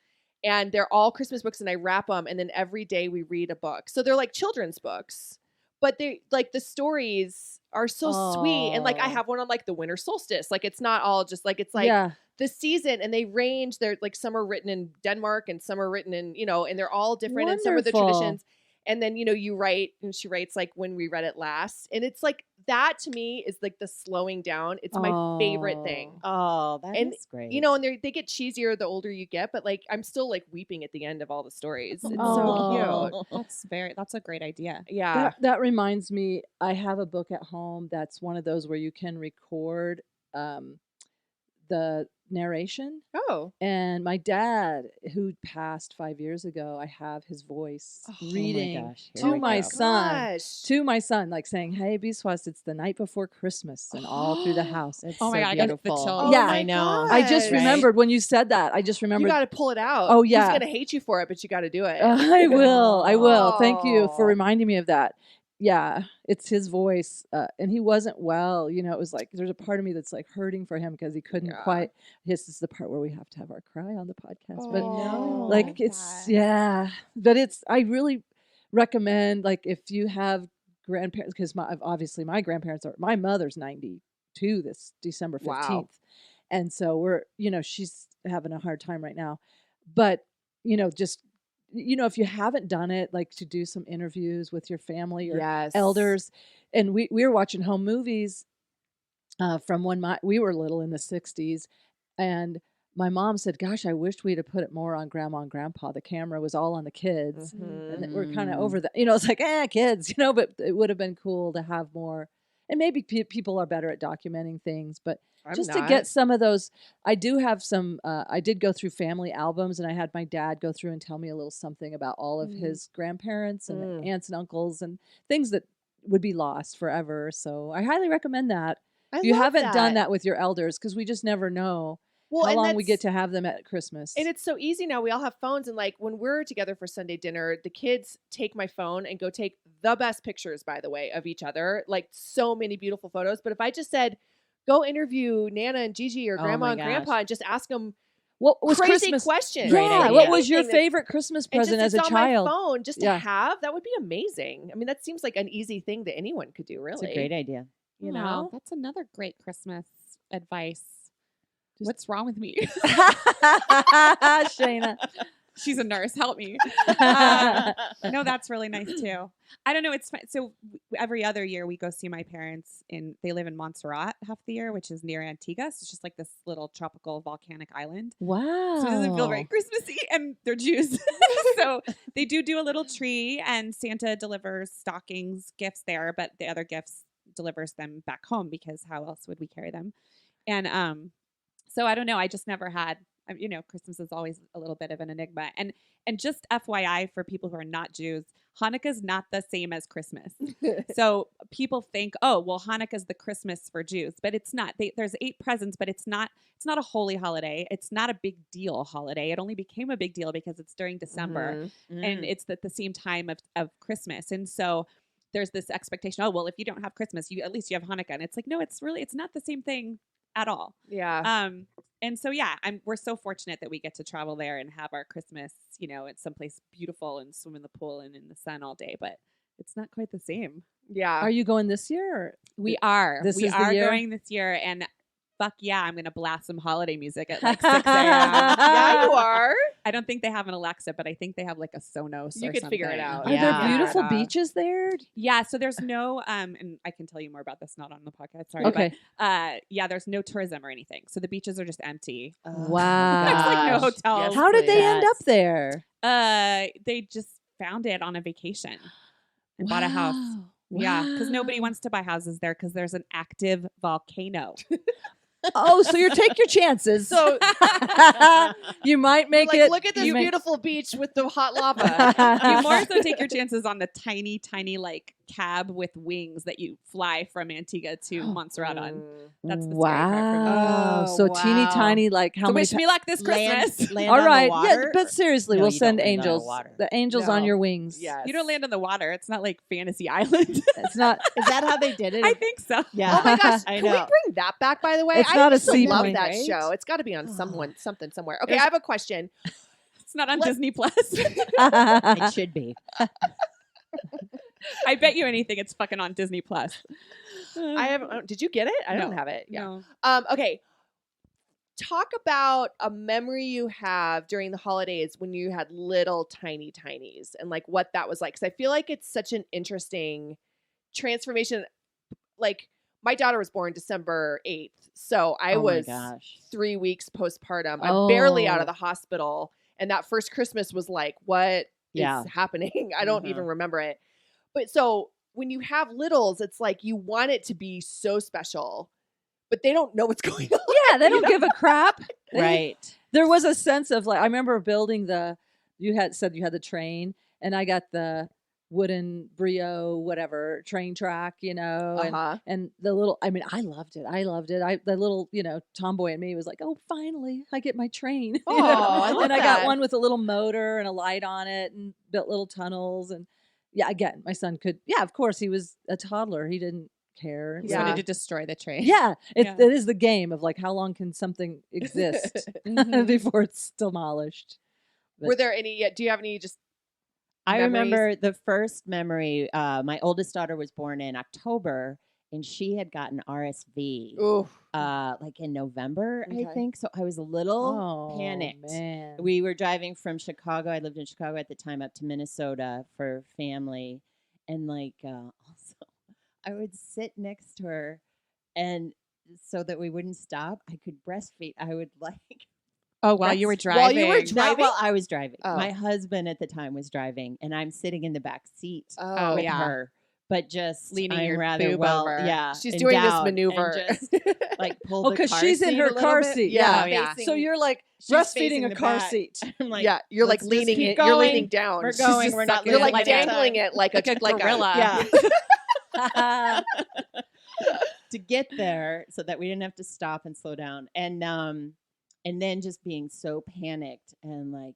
And they're all Christmas books and I wrap them and then every day we read a book. So they're like children's books. But they like the stories are so sweet. And like I Aw. have one on like the winter solstice. Like it's not all just like it's like yeah. the season, and they range. They're like some are written in Denmark and some are written in, and they're all different in some of the Wonderful. traditions. And then, you write, and she writes like when we read it last. And it's like that to me is like the slowing down. It's my favorite thing. Oh, that is And, great. And they get cheesier the older you get, but like I'm still like weeping at the end of all the stories. It's Oh. so cute. That's a great idea. Yeah. That reminds me, I have a book at home that's one of those where you can record the narration. Oh. And my dad, who passed 5 years ago, I have his voice reading gosh, here to we my go. son, like saying, "Hey, Biswas, it's the night before Christmas," and all through the house. It's Oh my so God, I got the beautiful. chills. Oh Yeah. my I know. I just gosh. remembered when you said that. I just You remembered. got to pull it out. Oh, yeah. He's gonna hate you for it, but you got to do it. I will. I will. Thank you for Oh. reminding me of that. Yeah, it's his voice, and he wasn't well. It was like there's a part of me that's like hurting for him because he couldn't Yeah. quite. This is the part where we have to have our cry on the podcast, but Oh. like it's but I really recommend, like, if you have grandparents, because obviously my grandparents my mother's 92 this December 15th. Wow. And so she's having a hard time right now, but just if you haven't done it, like to do some interviews with your family or Yes. elders. And we were watching home movies from when we were little in the 60s, and my mom said, "Gosh, I wished we'd have put it more on Grandma and Grandpa. The camera was all on the kids." Mhm. And that we're kind of over that. It's like, kids, but it would have been cool to have more. And maybe people are better at documenting things, but I'm just not. to get some of those. I do have some, I did go through family albums, and I had my dad go through and tell me a little something about all of his grandparents and aunts and uncles and things that would be lost forever. So I highly recommend that. I If you love haven't done that with your elders, because we just never know how and long we get that's- to have them at Christmas. And it's so easy now. We all have phones, and like when we're together for Sunday dinner, the kids take my phone and go take the best pictures, by the way, of each other. Like so many beautiful photos. But if I just said, go interview Nana and Gigi or Oh Grandma my and gosh. Grandpa and just ask them what was crazy Christmas? questions. Great Yeah, idea. what was your Anything that's- favorite Christmas and present just as a it's child? on my phone just to Yeah. have? That would be amazing. I mean, that seems like an easy thing that anyone could do, really. It's a great idea. You Wow, know? that's another great Christmas advice. What's wrong with me? Shayna. She's a nurse. Help me. No, that's really nice too. I don't know. It's fun. So every other year we go see my parents they live in Montserrat half the year, which is near Antigua. So it's just like this little tropical volcanic island. Wow. So it doesn't feel very Christmassy, and they're Jews. So they do a little tree, and Santa delivers stockings, gifts there, but the other gifts delivers them back home, because how else would we carry them? And so I don't know. I just never had, Christmas is always a little bit of an enigma. And just FYI for people who are not Jews, Hanukkah is not the same as Christmas. So people think, oh, well, Hanukkah is the Christmas for Jews, but it's not. There's 8 presents, but it's not a holy holiday. It's not a big deal holiday. It only became a big deal because it's during December, and it's at the same time of Christmas. And so there's this expectation, oh, well, if you don't have Christmas, at least you have Hanukkah. And it's like, no, it's not the same thing at all. Yeah. And so, yeah, we're so fortunate that we get to travel there and have our Christmas, at someplace beautiful and swim in the pool and in the sun all day, but it's not quite the same. Yeah. Are you going this year? Or We are. This we is the are year? going this year, and fuck yeah, I'm going to blast some holiday music at like 6 a.m. Yeah, you are. I don't think they have an Alexa, but I think they have like a Sonos You or could figure it something. out. Are Yeah. there beautiful Yeah. beaches there? Yeah, so there's no, and I can tell you more about this, not on the podcast, sorry. Okay. But, yeah, there's no tourism or anything. So the beaches are just empty. Wow. There's like no Gosh. hotels. Yes, How did they end up Yes. there? They just found it on a vacation and bought a house. Wow. Yeah, because nobody Wow. wants to buy houses there because there's an active volcano. Oh, so you take your chances. So you might make like, it. look at this you may- beautiful beach with the hot lava. You more so take your chances on the tiny, tiny like cab with wings that you fly from Antigua to Montserrat on. That's the scary part for me. Wow. Oh, So teeny wow. tiny, like how So many? wish me luck this Christmas. Land All on the right. Yeah, water? but seriously, No, we'll you send don't land on the angels. water. The angels on No. your wings. Yes. You don't land on the water. It's not like Fantasy Island. It's not. Is that how they did it? I think so. Yeah. Oh my gosh! I Can we know. bring that back? By the way, It's I not a used to love seaplane, that right? show. It's got to be on something somewhere. Okay, There's- I have a question. It's not on Let- Disney Plus. It should be. I bet you anything it's fucking on Disney Plus. I haven't. Did you get it? I don't No. have it. Yeah. No. Okay. talk about a memory you have during the holidays when you had little tiny tinies and like what that was like. Because I feel like it's such an interesting transformation. Like my daughter was born December 8th. So I Oh my was gosh. 3 weeks postpartum. I'm barely out of Oh. the hospital. And that first Christmas was like, what Yeah. is happening? I don't Mhm. even remember it. But so when you have littles, it's like you want it to be so special, but they don't know what's going on. Yeah, they don't give a crap. Right. There was a sense of like I remember building you had said you had the train, and I got the wooden brio whatever train track, Uh-huh. and the little I mean I loved it. The little, tomboy in me was like, "Oh, finally, I get my train." you Oh, know? I love and I got that. one with a little motor and a light on it and built little tunnels and yeah, again, my son could of course he was a toddler. He didn't care. Just Yeah. wanted to destroy the train. Yeah, Yeah. it is the game of like how long can something exist Mhm. before it's demolished. Were there any, do you have any just I memories? remember the first memory. My oldest daughter was born in October, and she had gotten RSV Ooh. like in November, I Okay. think. So I was a little panicked. Man. We were driving from Chicago. I lived in Chicago at the time up to Minnesota for family. And like also I would sit next to her and so that we wouldn't stop, I could breastfeed. I would like Oh, while you were That's- while you were driving. dri- not Driving? while I was driving. Oh. My husband at the time was driving and I'm sitting in the back seat Oh, with yeah. her. But just Leaning I'm your rather boob well, over. yeah. She's and doing this down and maneuver. just like pull the because car she's in seat her a little car bit. seat. Yeah. Oh, yeah. So you're like She's breastfeeding facing a the car back. seat. I'm like, yeah, you're like let's just leaning keep it. You're going. leaning down. We're She's going. just We're not sucking it. You're like losing any dangling time. it like a Like a gorilla. Yeah. To get there so that we didn't have to stop and slow down. And then just being so panicked and like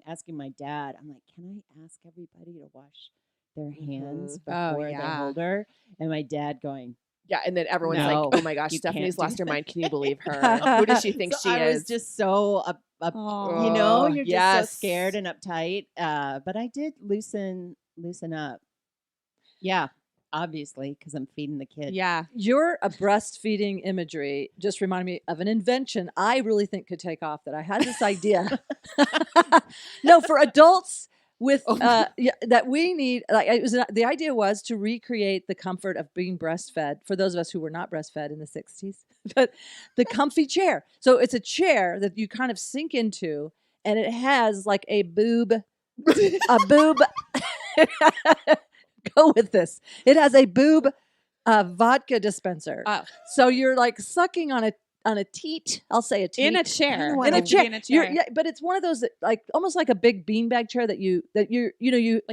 asking my dad, I'm like, can I ask everybody to wash their hands Oh, before they yeah. hold her? And my dad going, Yeah, and then everyone's No, like, "Oh my gosh, you Stephanie's can't do lost her that." mind. Can you believe her? Who does she think so she I is?" was just so you Oh, know, you're just yes. so scared and uptight. But I did loosen up. Yeah, obviously, because I'm feeding the kid. Yeah. Your breastfeeding imagery just reminded me of an invention I really think could take off. That I had this idea. No, for adults with that we need. Like the idea was to recreate the comfort of being breastfed for those of us who were not breastfed in the 60s. But the comfy chair. So it's a chair that you kind of sink into, and it has like a boob. Go with this. It has a boob vodka dispenser. Oh. So you're like sucking on a teat. I'll say a teat. In a chair. wanna In a Be chair. In a You're- chair. yeah, but it's one of those that, like almost like a big beanbag chair that you Like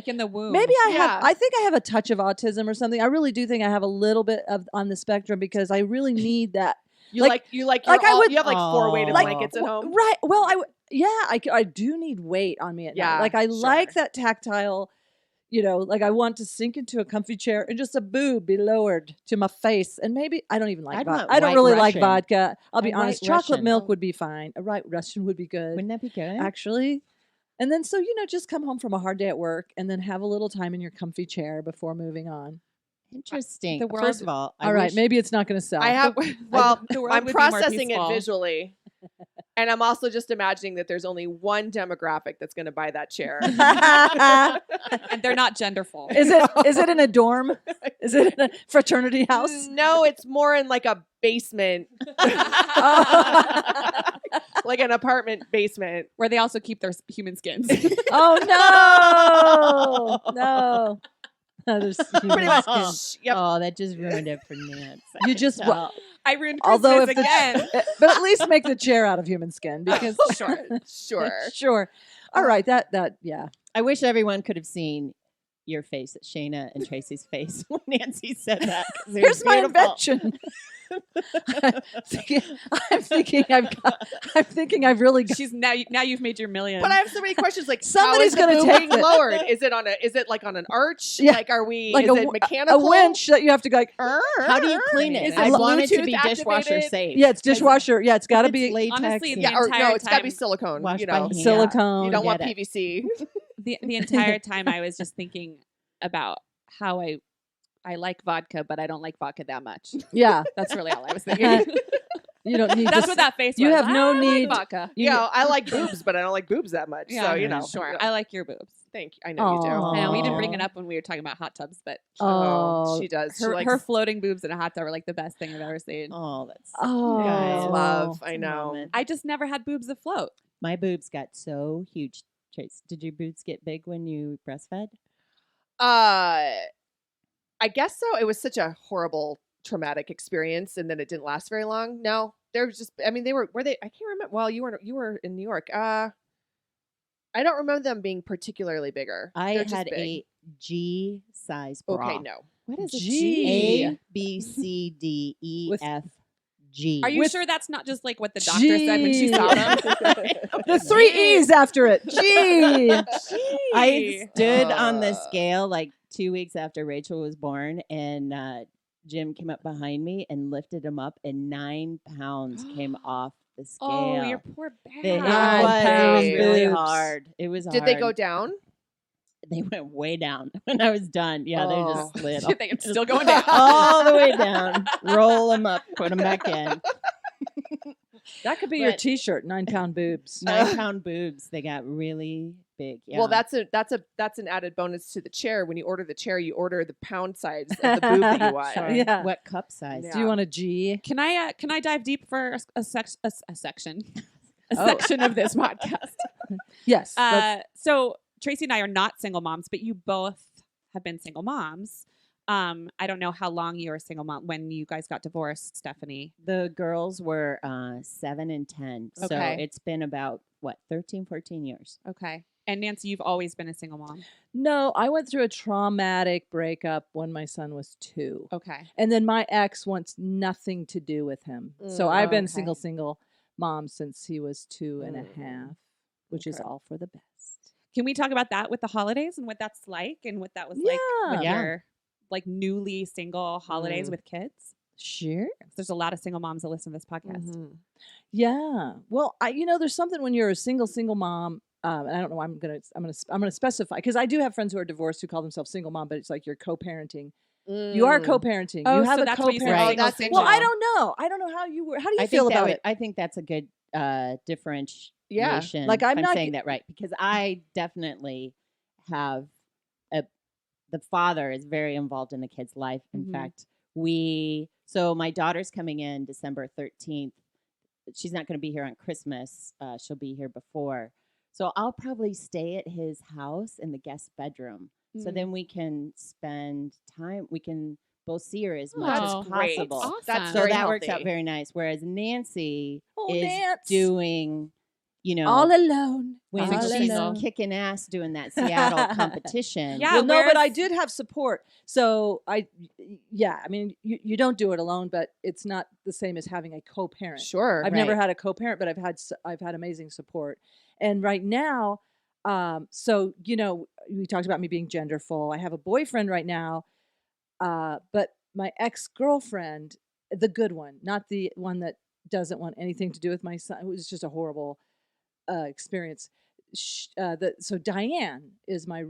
in the womb. maybe Yeah. I think I have a touch of autism or something. I really do think I have a little bit of on the spectrum because I really need that. You like- you like I would- you have like 4 weighted Like- blankets at home. Right. Well, I do need weight on me at Yeah, night. Like I like sure. that tactile, like I want to sink into a comfy chair and just a boob be lowered to my face. And maybe I don't even like I'd vodka. want I don't White really like Russian. vodka. I'll be A White honest. Chocolate Russian. milk would be fine. A White Russian would be good. Wouldn't that be good? Actually. And then so, just come home from a hard day at work and then have a little time in your comfy chair before moving on. Interesting. The First world- of all, All right, maybe it's not going to sell. I have well, the world I'm would be more processing it peaceful. visually. And I'm also just imagining that there's only one demographic that's going to buy that chair. And they're not genderful. Is it in a dorm? Is it in a fraternity house? No, it's more in like a basement. Like an apartment basement. Where they also keep their human skins. Oh no. No. There's Pretty human much. skin. Yep. Oh, that just ruined it for Nancy. You just No. I ruined although Christmas again. but at least make the chair out of human skin because Sure. Sure. sure. All right, that yeah. I wish everyone could have seen your face, Shayna and Tracey's face when Nancy said that. 'cause it was Here's my beautiful. invention. I'm thinking I've really got She's now you've made your million. But I have so many questions. Like, Somebody's how is gonna the take boom being it. lowered? Is it like on an arch? Yeah. Like, are we? like is a, it w- mechanical? a winch that you have to go like. How do you clean it? Is it I want it to Bluetooth be dishwasher activated? safe. Yeah, it's dishwasher. Yeah, it's got to It's be latex Honestly, and- the Yeah, or entire no, it's got to be time- silicone. Washed You by know, hand. silicone. you don't want Get it. PVC. the entire time I was just thinking about how I like vodka, but I don't like vodka that much. Yeah. That's really all I was thinking. You don't need. That's this- what that face You was. have no I like need- vodka. You know, I like boobs, but I don't like boobs that much. Yeah, So, you know. sure. Yeah. I like your boobs. Thank you. I know you do. Aw. I know we didn't bring Aw. it up when we were talking about hot tubs, but Oh, she does. She her, likes her floating boobs in a hot tub are like the best thing I've ever seen. Oh, that's Oh, guys. love. It's I a know. moment. I just never had boobs afloat. My boobs got so huge. Trace, did your boobs get big when you breastfed? I guess so. It was such a horrible, traumatic experience, and then it didn't last very long. No, they're just. I mean, they were they? I can't remember. Well, you were in New York. I don't remember them being particularly bigger. I They're just had big. a G size bra. Okay, no. What is a G? G? A B C D E With- F G. Are you With sure that's not just like what the doctor said when she G. saw them? the 3 E's after it. Gee. I stood on the Uh. scale like 2 weeks after Rachel was born, and Jim came up behind me and lifted him up, and 9 pounds came off the scale. Oh, your poor It back. was pounds really boobs. hard. It was Did they go hard. down? They went way down when I was done. Yeah, they Oh. just slid I think it's still going down. all the way down. Roll them up, put them back in. That could be your But- T-shirt. 9-pound boobs. 9-pound boobs. They got really big. Yeah. Well, that's an added bonus to the chair. When you order the chair, you order the pound size of the boob that you want. Sorry. Yeah. What cup size? Yeah. Do you want a G? Can I dive deep for a section a Oh. section of this podcast? Yes. let's- So Tracy and I are not single moms, but you both have been single moms. I don't know how long you were a single mom when you guys got divorced, Stephanie. The girls were 7 and 10. So Okay. it's been about, 13, 14 years. Okay. And Nancy, you've always been a single mom. no, I went through a traumatic breakup when my son was 2. Okay. And then my ex wants nothing to do with him. So I've been okay. single mom since he was 2 and a half, which is Okay. all for the best. Can we talk about that with the holidays and what that's like and what that was like with Yeah. your like newly single holidays Mm. with kids? Sure. There's a lot of single moms that listen to this podcast. Mhm. Yeah. Well, there's something when you're a single mom. And I don't know. I'm gonna specify because I do have friends who are divorced who call themselves single mom, but it's like you're co-parenting. You are Mm. co-parenting. Oh, you have so a that's what you said. co-parent. Right. Single, That's single. Well, I don't know. I don't know how you were. How do you I feel think about it? I think that's a good differentiation. Like, I'm if not saying that right, because I definitely have the father is very involved in the kid's life. In Mhm. fact, so my daughter's coming in December 13th. She's not going to be here on Christmas. She'll be here before. So I'll probably stay at his house in the guest bedroom. So Mm. then we can spend time. We can both see her as much Oh, as great. possible. Awesome. That's So very that works out healthy. very nice. Whereas Nancy Oh, is Nance. doing, all alone. when Single, she's single. kicking ass doing that Seattle competition. Yeah, Well, no, but I whereas- did have support. So I mean, you don't do it alone, but it's not the same as having a co-parent. Sure. I've never Right. had a co-parent, but I've had amazing support. And right now, so we talked about me being genderful. I have a boyfriend right now, but my ex-girlfriend, the good one, not the one that doesn't want anything to do with my son. It was just a horrible experience. So Diane is my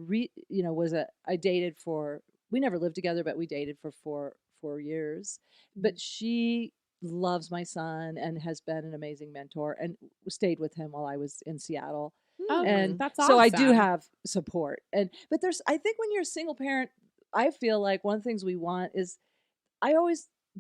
I dated for, we never lived together, but we dated for four years. But she loves my son and has been an amazing mentor and stayed with him while I was in Seattle. Oh, And that's so I do awesome. have support. But I think when you're a single parent, I feel like one of the things we want is,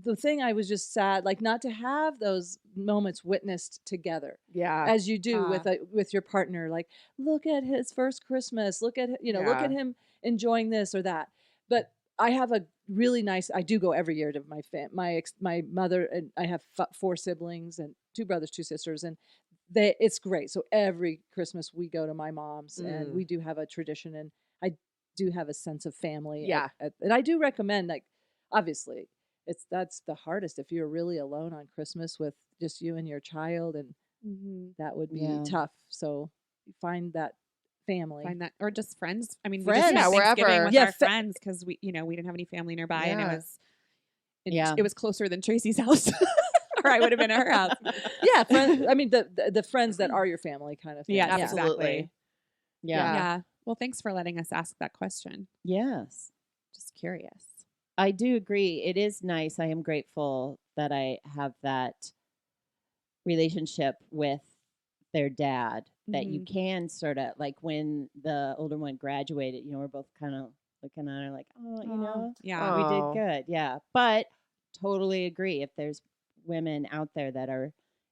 the thing I was just sad, like not to have those moments witnessed together Yeah. as you do with your partner. Like, look at his first Christmas. Look at look Yeah. at him enjoying this or that. But I have a really nice. I do go every year to my mother, and I have 4 siblings and 2 brothers, 2 sisters, and it's great. So every Christmas we go to my mom's, and we do have a tradition, and I do have a sense of family. Yeah. And I do recommend, like, obviously, that's the hardest if you're really alone on Christmas with just you and your child, and that would be Yeah. tough. So find that family. Find that, or just friends. I mean, we Friends. just Yeah, spent Thanksgiving wherever. with Yeah, our friends because we didn't have any family nearby, and Yeah. Yeah. it was closer than Tracy's house, or I would have been at her house. Yeah, friends. I mean, the friends that are your family kind of thing. Yeah, Absolutely. exactly. Yeah. Yeah. Well, thanks for letting us ask that question. Yes. Just curious. I do agree. It is nice. I am grateful that I have that relationship with their dad that you Mhm. can sort of like when the older one graduated, we're both kind of looking at her like, oh, Yeah. we Oh. did good. Yeah. But totally agree. If there's women out there that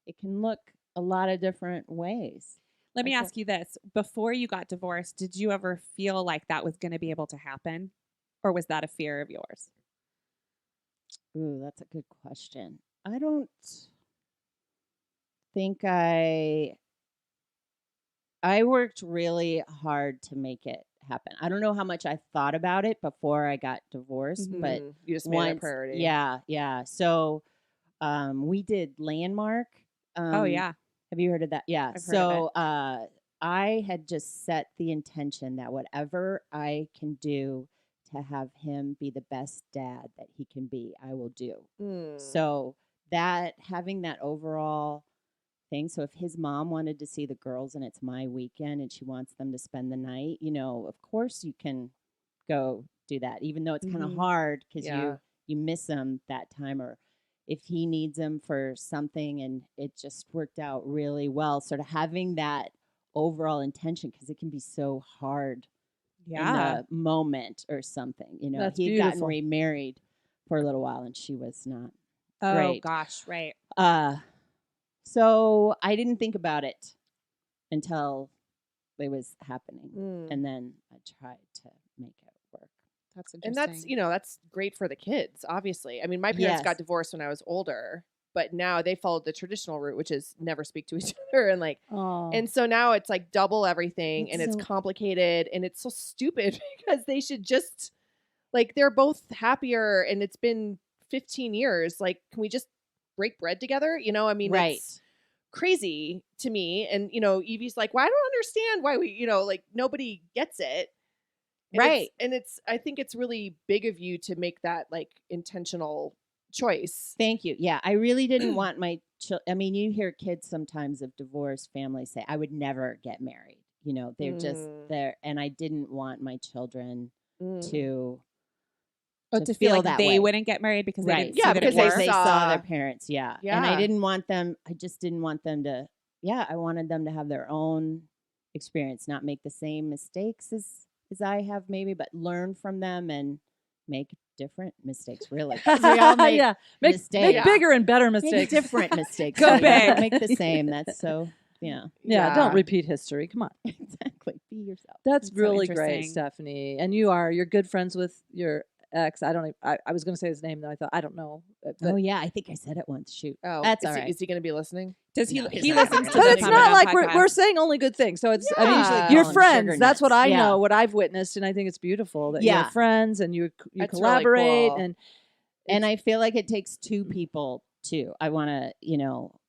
it can look a lot of different ways. Let me That's ask you this. Before you got divorced, did you ever feel like that was going to be able to happen? Or was that a fear of yours? Ooh, that's a good question. I don't think I worked really hard to make it happen. I don't know how much I thought about it before I got divorced, but You just made it a once, priority. yeah. So, we did Landmark. Oh, yeah. Have you heard of that? Yeah. I've heard of So, I had just set the intention that whatever I can do to have him be the best dad that he can be, I will do. Mm. So that having that overall thing. So if his mom wanted to see the girls and it's my weekend and she wants them to spend the night, of course you can go do that, even though it's kind of Mhm. hard because Yeah. you miss him that time, or if he needs him for something and it just worked out really well. Sort of having that overall intention because it can be so hard in Yeah. the moment or something. That's He had gotten beautiful. remarried for a little while and she was not Oh, great. gosh. Right. So I didn't think about it until it was happening. Mm. And then I tried to make it work. That's And interesting. that's great for the kids, obviously. I mean, my parents Yes. got divorced when I was older, but now they followed the traditional route, which is never speak to each other. And Oh. and so now it's like double everything and it's so- complicated and it's so stupid because they should just they're both happier and it's been 15 years. Like, can we just break bread together? I mean, Right. it's crazy to me. And, Evie's like, well, I don't understand why we, nobody gets it. And Right. I think it's really big of you to make that intentional choice. Thank you. Yeah, I really didn't want my I mean, you hear kids sometimes of divorced families say, I would never get married. They're just there. And I didn't want my children Mm. to to feel like that they way. wouldn't get married because they Right. didn't Yeah, see that because it they worked. they saw- saw their parents. Yeah. And I Yeah. didn't want them. I just didn't want them to. Yeah, I wanted them to have their own experience, not make the same mistakes as I have maybe, but learn from them and make different mistakes. Really, 'cause we all make yeah, make mistakes. bigger and better Make mistakes. different mistakes. Go so you don't big. Make the same. That's so. Yeah. Yeah, don't repeat history. Come on. Exactly. Be yourself. That's That's so really great, interesting. Stephanie. And you're good friends with your ex. I don't. I was going to say his name, though. I thought I don't know. But, Oh yeah, I think I said it once. Shoot. Oh, That's is all right. Is he going to be listening? Does he? No, he's He not listens to gonna the but be it's Time not Out like podcast. we're saying only good things. So it's. I Yeah. mean, you're Calling friends. sugar That's what nuts. I Yeah. know. What I've witnessed, and I think it's beautiful that Yeah. you're friends and you That's really collaborate cool. And I feel like it takes two people too. I want to,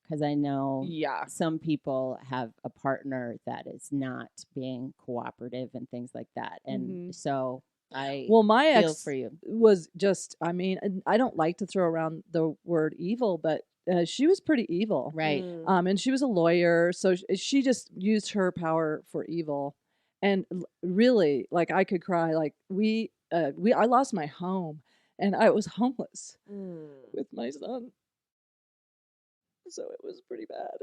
because I know Yeah. some people have a partner that is not being cooperative and things like that. And so I Well, my feel ex for you. was just. I mean, and I don't like to throw around the word evil, but she was pretty evil. Right. Mm. And she was a lawyer, so she just used her power for evil. And really, like I could cry. Like I lost my home, and I was homeless Mm. with my son, so it was pretty bad.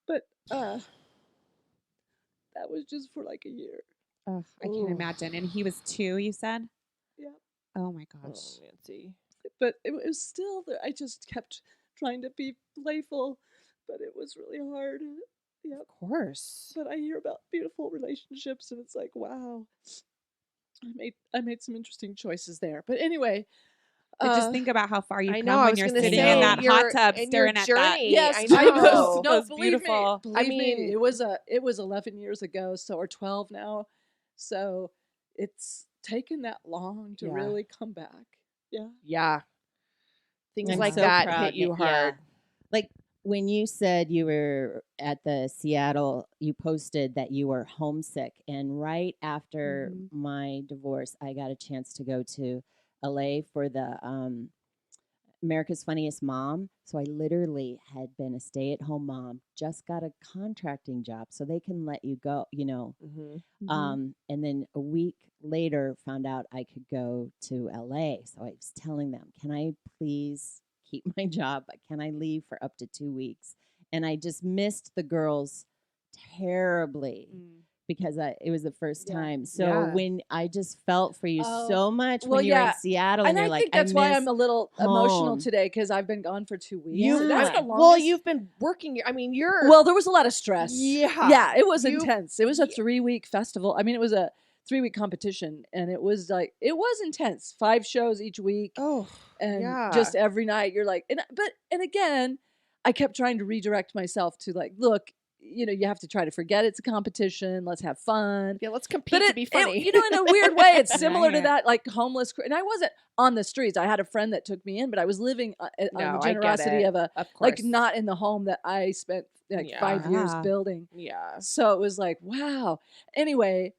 But that was just for like a year. Ugh, I can't Ooh. imagine. And he was 2, you said? Yeah. Oh my Oh, gosh. Nancy. But it was still there. I just kept trying to be playful, but it was really hard. Yeah. Of course. But I hear about beautiful relationships, and it's like, wow, I made some interesting choices there. But anyway, But just think about how far you've I come know, I when was you're gonna sitting say, in that hot your- tub and your staring at that. journey, yes, I I know. know. Those Believe beautiful. Me, I believe me, mean- it was 11 years ago, or 12 now, so it's taken that long to Yeah. really come back. Yeah. Yeah. Things I'm like so that proud hit you that- yeah. hard. Like when you said you were at the Seattle, you posted that you were homesick. And right after my divorce, I got a chance to go to LA for the America's Funniest Mom. So I literally had been a stay-at-home mom, just got a contracting job so they can let you go, Mm-hmm. And then a week later found out I could go to LA. So I was telling them, can I please keep my job, but can I leave for up to 2 weeks? And I just missed the girls terribly because it was the first time. So Yeah. when I just felt for you Oh, so much well, when you're yeah. in Seattle And and you're I like, think that's why miss I'm a little emotional home. today because I've been gone for 2 weeks. You- And that's the Well, longest. you've been working. I mean, you're. Well, there was a lot of stress. Yeah. it was You- intense. It was a 3-week festival. I mean, it was a 3-week competition, and it was intense. 5 shows each week, Oh, and yeah. just every night you're like, and again, I kept trying to redirect myself to like, look, you have to try to forget it's a competition. Let's have fun. yeah, let's compete to be funny. in a weird way, it's similar to Right. that, like homeless. And I wasn't on the streets. I had a friend that took me in, but I was living on No, the I get generosity it. of a, of course. like not in the home that I spent like Yeah. 5 years Ah. building. Yeah. So it was like, wow. Anyway,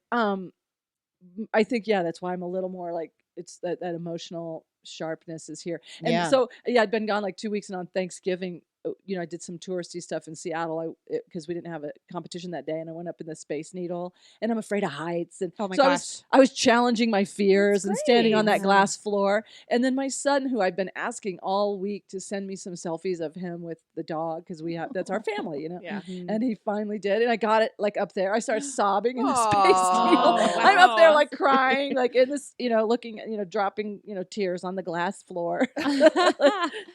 I think, yeah, that's why I'm a little more like, it's that emotional sharpness is here. And Yeah. so, yeah, I'd been gone like 2 weeks, and on Thanksgiving, I did some touristy stuff in Seattle because we didn't have a competition that day, and I went up in the Space Needle, and I'm afraid of heights, and Oh my so gosh. I was challenging my fears and standing on great. that glass floor. And then my son, who I've been asking all week to send me some selfies of him with the dog, because that's our family, Yeah. And he finally did, and I got it like up there. I started sobbing in the Space Aw. Needle. Oh, I'm up there wow. like crying, like in this, looking, dropping, tears on the glass floor.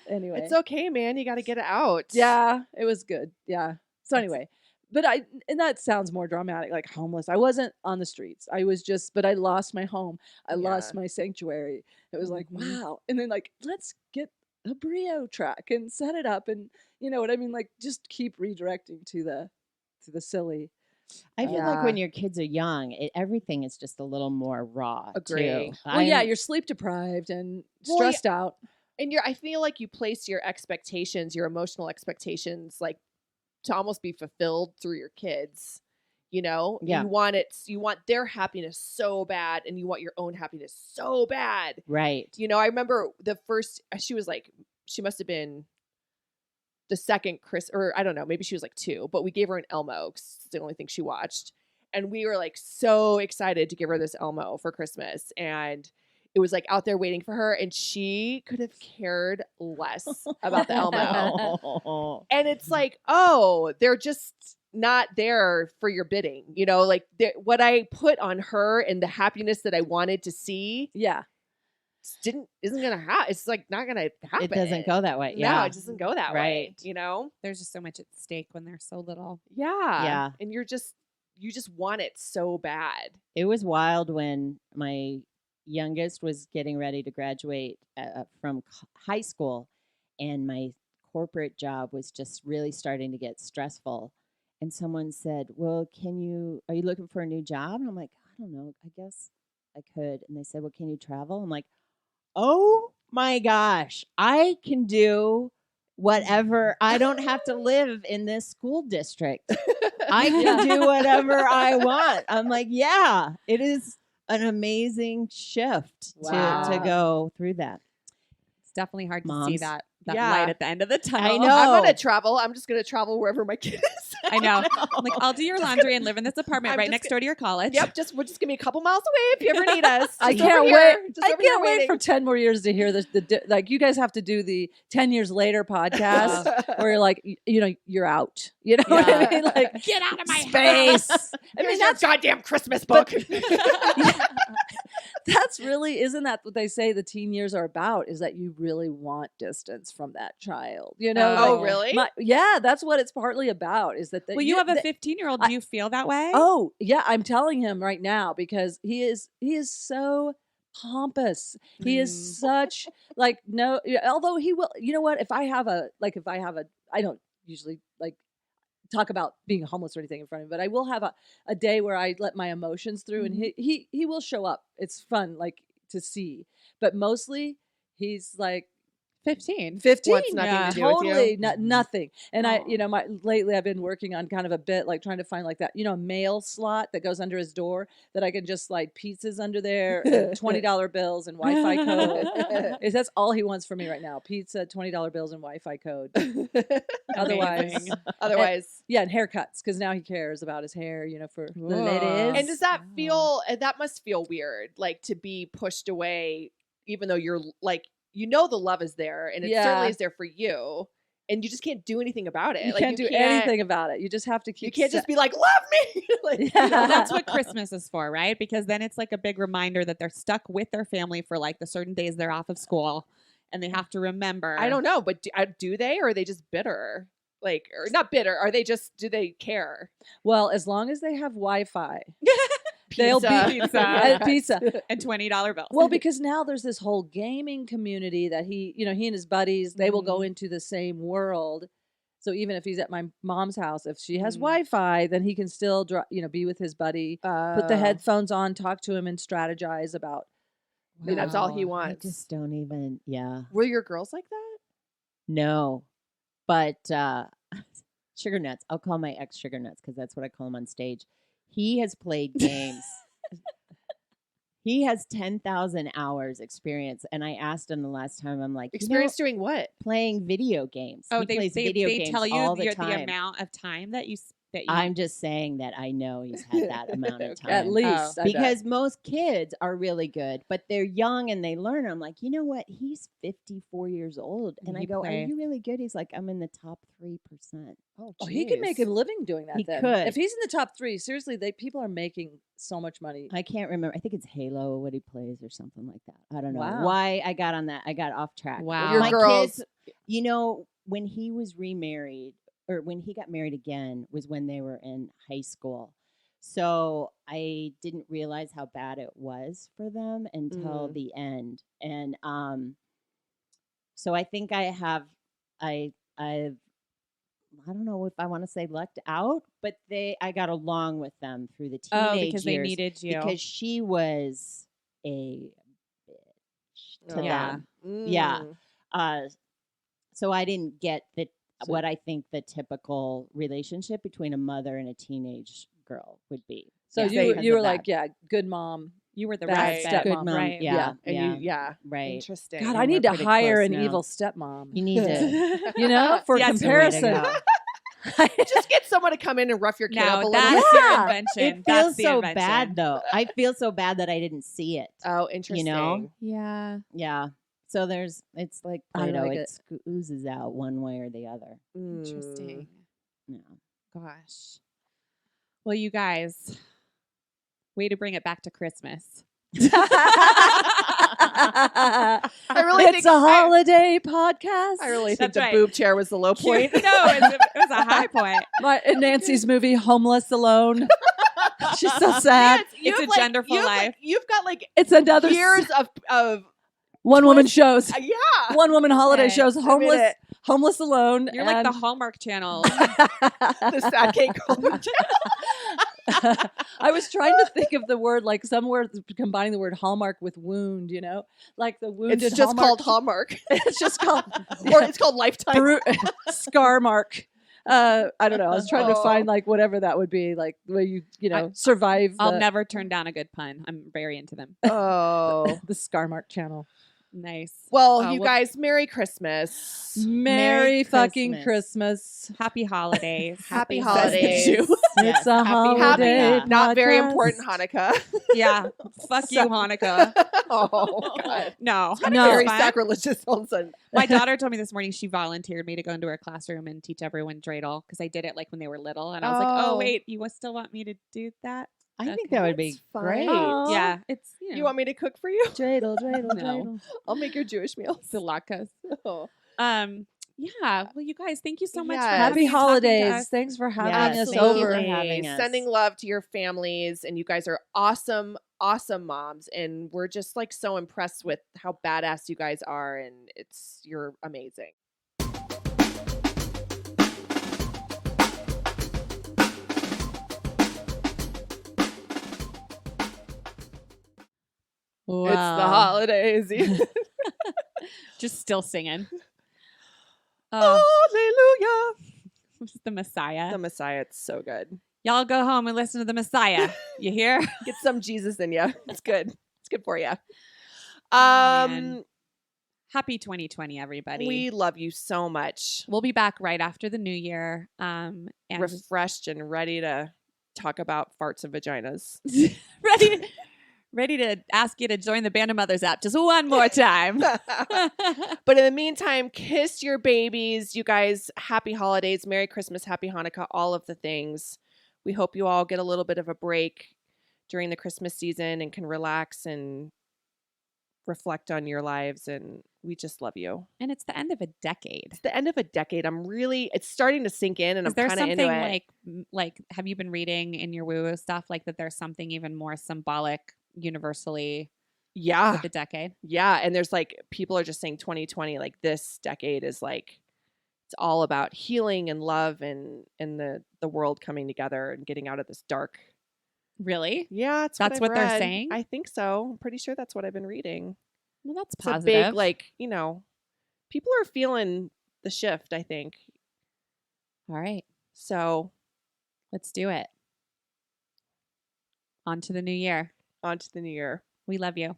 Anyway, It's okay, man. You got to get it out. yeah, it was good. Yeah. So anyway, and that sounds more dramatic, like homeless. I wasn't on the streets. I was but I lost my home. I lost Yeah. my sanctuary. It was like, Mhm. wow. And then like, let's get a Brio track and set it up, and you know what I mean? Like, just keep redirecting to the silly. I feel like Yeah. when your kids are young, everything is just a little more raw. Agree. Too. Well, yeah, you're sleep deprived and Well, stressed out. And I feel like you place your expectations, your emotional expectations, like to almost be fulfilled through your kids. Yeah. You want their happiness so bad, and you want your own happiness so bad. right. I remember she must have been the second or I don't know, maybe she was like 2, but we gave her an Elmo because it's the only thing she watched. And we were like so excited to give her this Elmo for Christmas. And it was like out there waiting for her, and she could have cared less about the Elmo. And it's like, oh, they're just not there for your bidding. Like what I put on her and the happiness that I wanted to see Yeah. isn't gonna happen. It's like not gonna happen. It doesn't go that way. No, Yeah. it doesn't go that Right. way. There's just so much at stake when they're so little. Yeah. Yeah. And you just want it so bad. It was wild when my youngest was getting ready to graduate from high school, and my corporate job was just really starting to get stressful. And someone said, well, are you looking for a new job? And I'm like, I don't know. I guess I could. And they said, well, can you travel? I'm like, oh my gosh, I can do whatever. I don't have to live in this school district. I can do whatever I want. I'm like, yeah, it is an amazing shift Wow. to go through that. It's definitely hard to see Moms. that Yeah. light at the end of the tunnel. know. I'm gonna travel. I'm just gonna travel wherever my kid is. I know. I'm like, I'll do your laundry and live in this apartment I'm right just next door to your college. Yep, we're just gonna be a couple miles away if you ever need us. I Just over can't here. wait. Just I over here can't wait waiting. for 10 more years to hear this. Like, you guys have to do the 10 years later podcast where you're like, you're out. You know what I Yeah. mean? Like, Get out of my space. I Here's mean, your goddamn Christmas book. that's really, isn't that what they say the teen years are about? Is that you really want distance from that child? Oh, really? Yeah, that's what it's partly about. Is that Well, you have a 15-year-old. Do you feel that way? Oh, yeah, I'm telling him right now because he is so pompous. He is such like no. Although he will, you know what? If I have a, I don't usually like talk about being homeless or anything in front of him, but I will have a day where I let my emotions through, and he will show up. It's fun, like to see, but mostly he's like 15. 15. Wants nothing to do with you. Totally nothing. And Aw. lately I've been working on kind of a bit like trying to find like that, a mail slot that goes under his door that I can just slide pizzas under there, and $20 bills and Wi-Fi code. That's all he wants from me right now. Pizza, $20 bills and Wi-Fi code. Amazing. Otherwise. Yeah, and haircuts, because now he cares about his hair, for the Whoa. ladies. And does that feel? That must feel weird, like to be pushed away, even though you're like you know the love is there, and it Yeah. certainly is there for you, and you just can't do anything about it. You Like, can't do anything about it. You just have to keep. You can't just be like, love me. Like, Yeah. Well, that's what Christmas is for, right? Because then it's like a big reminder that they're stuck with their family for like the certain days they're off of school, and they have to remember. I don't know, but do they, or are they just bitter? Like, or not bitter? Are they just? Do they care? Well, as long as they have Wi-Fi, they'll be Pizza. pizza. and $20 bills. Well, because now there's this whole gaming community that he and his buddies, they will go into the same world. So even if he's at my mom's house, if she has Wi-Fi, then he can still, be with his buddy, put the headphones on, talk to him, and strategize about. I mean, that's all he Wow, wants. I just don't even. Yeah. Were your girls like that? No, but Sugar Nuts. I'll call my ex Sugar Nuts because that's what I call him on stage. He has played games. He has 10,000 hours experience, and I asked him the last time. I'm like, Experience doing what? playing video games. Oh, He they plays video games tell you all the the time. amount of time that you. I'm just saying that I know he's had that amount of time. At least, I bet. Because most kids are really good, but they're young and they learn. I'm like, you know what? He's 54 years old. And I You go, play. are you really good? He's like, I'm in the top 3%. Oh, he could make a geez. living doing that. He then. could. If he's in the top 3, seriously, people are making so much money. I can't remember. I think it's Halo, what he plays or something like that. I don't know Wow. why I got on that. I got off track. Wow. Your My girls- kids, when he was remarried, or when he got married again, was when they were in high school. So I didn't realize how bad it was for them until the end. And so I think I don't know if I want to say lucked out, but I got along with them through the teenage because years they needed you. because she was a bitch to Yeah. them. Yeah. Mm. So I didn't get what I think the typical relationship between a mother and a teenage girl would be. So because you of were like, that. good mom. You were the Bad right stepmom. Good mom. right? Yeah. And Right. Interesting. God, And I need we're to pretty hire close an now. evil stepmom. You need to. For Yes, comparison. Just get someone to come in and rough your kid up a No, little that's bit. your Yeah. invention. It That's feels the so invention. bad though. I feel so bad that I didn't see it. Oh, interesting. Yeah. Yeah. So it's like I Play-Doh. like It oozes out one way or the other. Mm. Interesting. Yeah. Gosh. Well, you guys, way to bring it back to Christmas. I really it's think a holiday podcast. I really think That's the right. boob chair was the low point. No, it was a high point. In Nancy's movie, Homeless Alone. She's so sad. It's a genderful life. You've got like It's another years of one woman shows. yeah. One woman holiday Right. shows. it. Homeless Alone. You're like and- the Hallmark Channel. The sad cake. I was trying to think of the word, like some word combining the word Hallmark with wound, like the wounded It's just Hallmark. called Hallmark, It's just called or it's called Lifetime. Scar Mark. I don't know. I was trying to Oh. find like whatever that would be, like where you survive. I'll never turn down a good pun. I'm very into them. Oh, the Scar Mark channel. Nice. well, you guys, Merry Christmas. Merry fucking Christmas. Happy holidays. Happy Says holidays. the Jew. It's a holiday. Hanukkah. Not very podcast. important Hanukkah. Yeah. Fuck you, Hanukkah. Oh God, No. No. very Fine. sacrilegious all of a sudden. My daughter told me this morning she volunteered me to go into her classroom and teach everyone dreidel because I did it like when they were little. And I was like, Oh. oh, wait, you still want me to do that? I think Okay. that would be That's fine. great. Aw. Yeah. It's, You want me to cook for you? Dreidel, dreidel, No. dreidel. I'll make your Jewish meals. the latkes. Oh. Yeah. Well, you guys, thank you so much. Yes. For Happy coming and talking to holidays. us. Thanks for having Yes, us thank you over. for having us. Sending love to your families, and you guys are awesome, awesome moms, and we're just like so impressed with how badass you guys are, and you're amazing. It's the Wow. holidays. Just still singing. Hallelujah. The Messiah. The Messiah, it's so good. Y'all go home and listen to the Messiah. You hear? Get some Jesus in you. It's good. It's good for you. Man. Happy 2020, everybody. We love you so much. We'll be back right after the new year. And Refreshed and ready to talk about farts and vaginas. Ready to ask you to join the Band of Mothers app just one more time. But in the meantime, kiss your babies. You guys, happy holidays, Merry Christmas, Happy Hanukkah, all of the things. We hope you all get a little bit of a break during the Christmas season and can relax and reflect on your lives. And we just love you. And it's the end of a decade. It's the end of a decade. It's starting to sink in, and Is I'm there kind of into something it. like have you been reading in your woo-woo stuff like that there's something even more symbolic universally Yeah. with the decade? Yeah. And there's like, people are just saying 2020, like this decade is like, it's all about healing and love and the world coming together and getting out of this dark. Really? Yeah, That's what they're saying? I think so. I'm pretty sure that's what I've been reading. Well, that's It's positive. a big, like, people are feeling the shift, I think. All right. So Let's do it. On to the new year. on to the new year. We love you.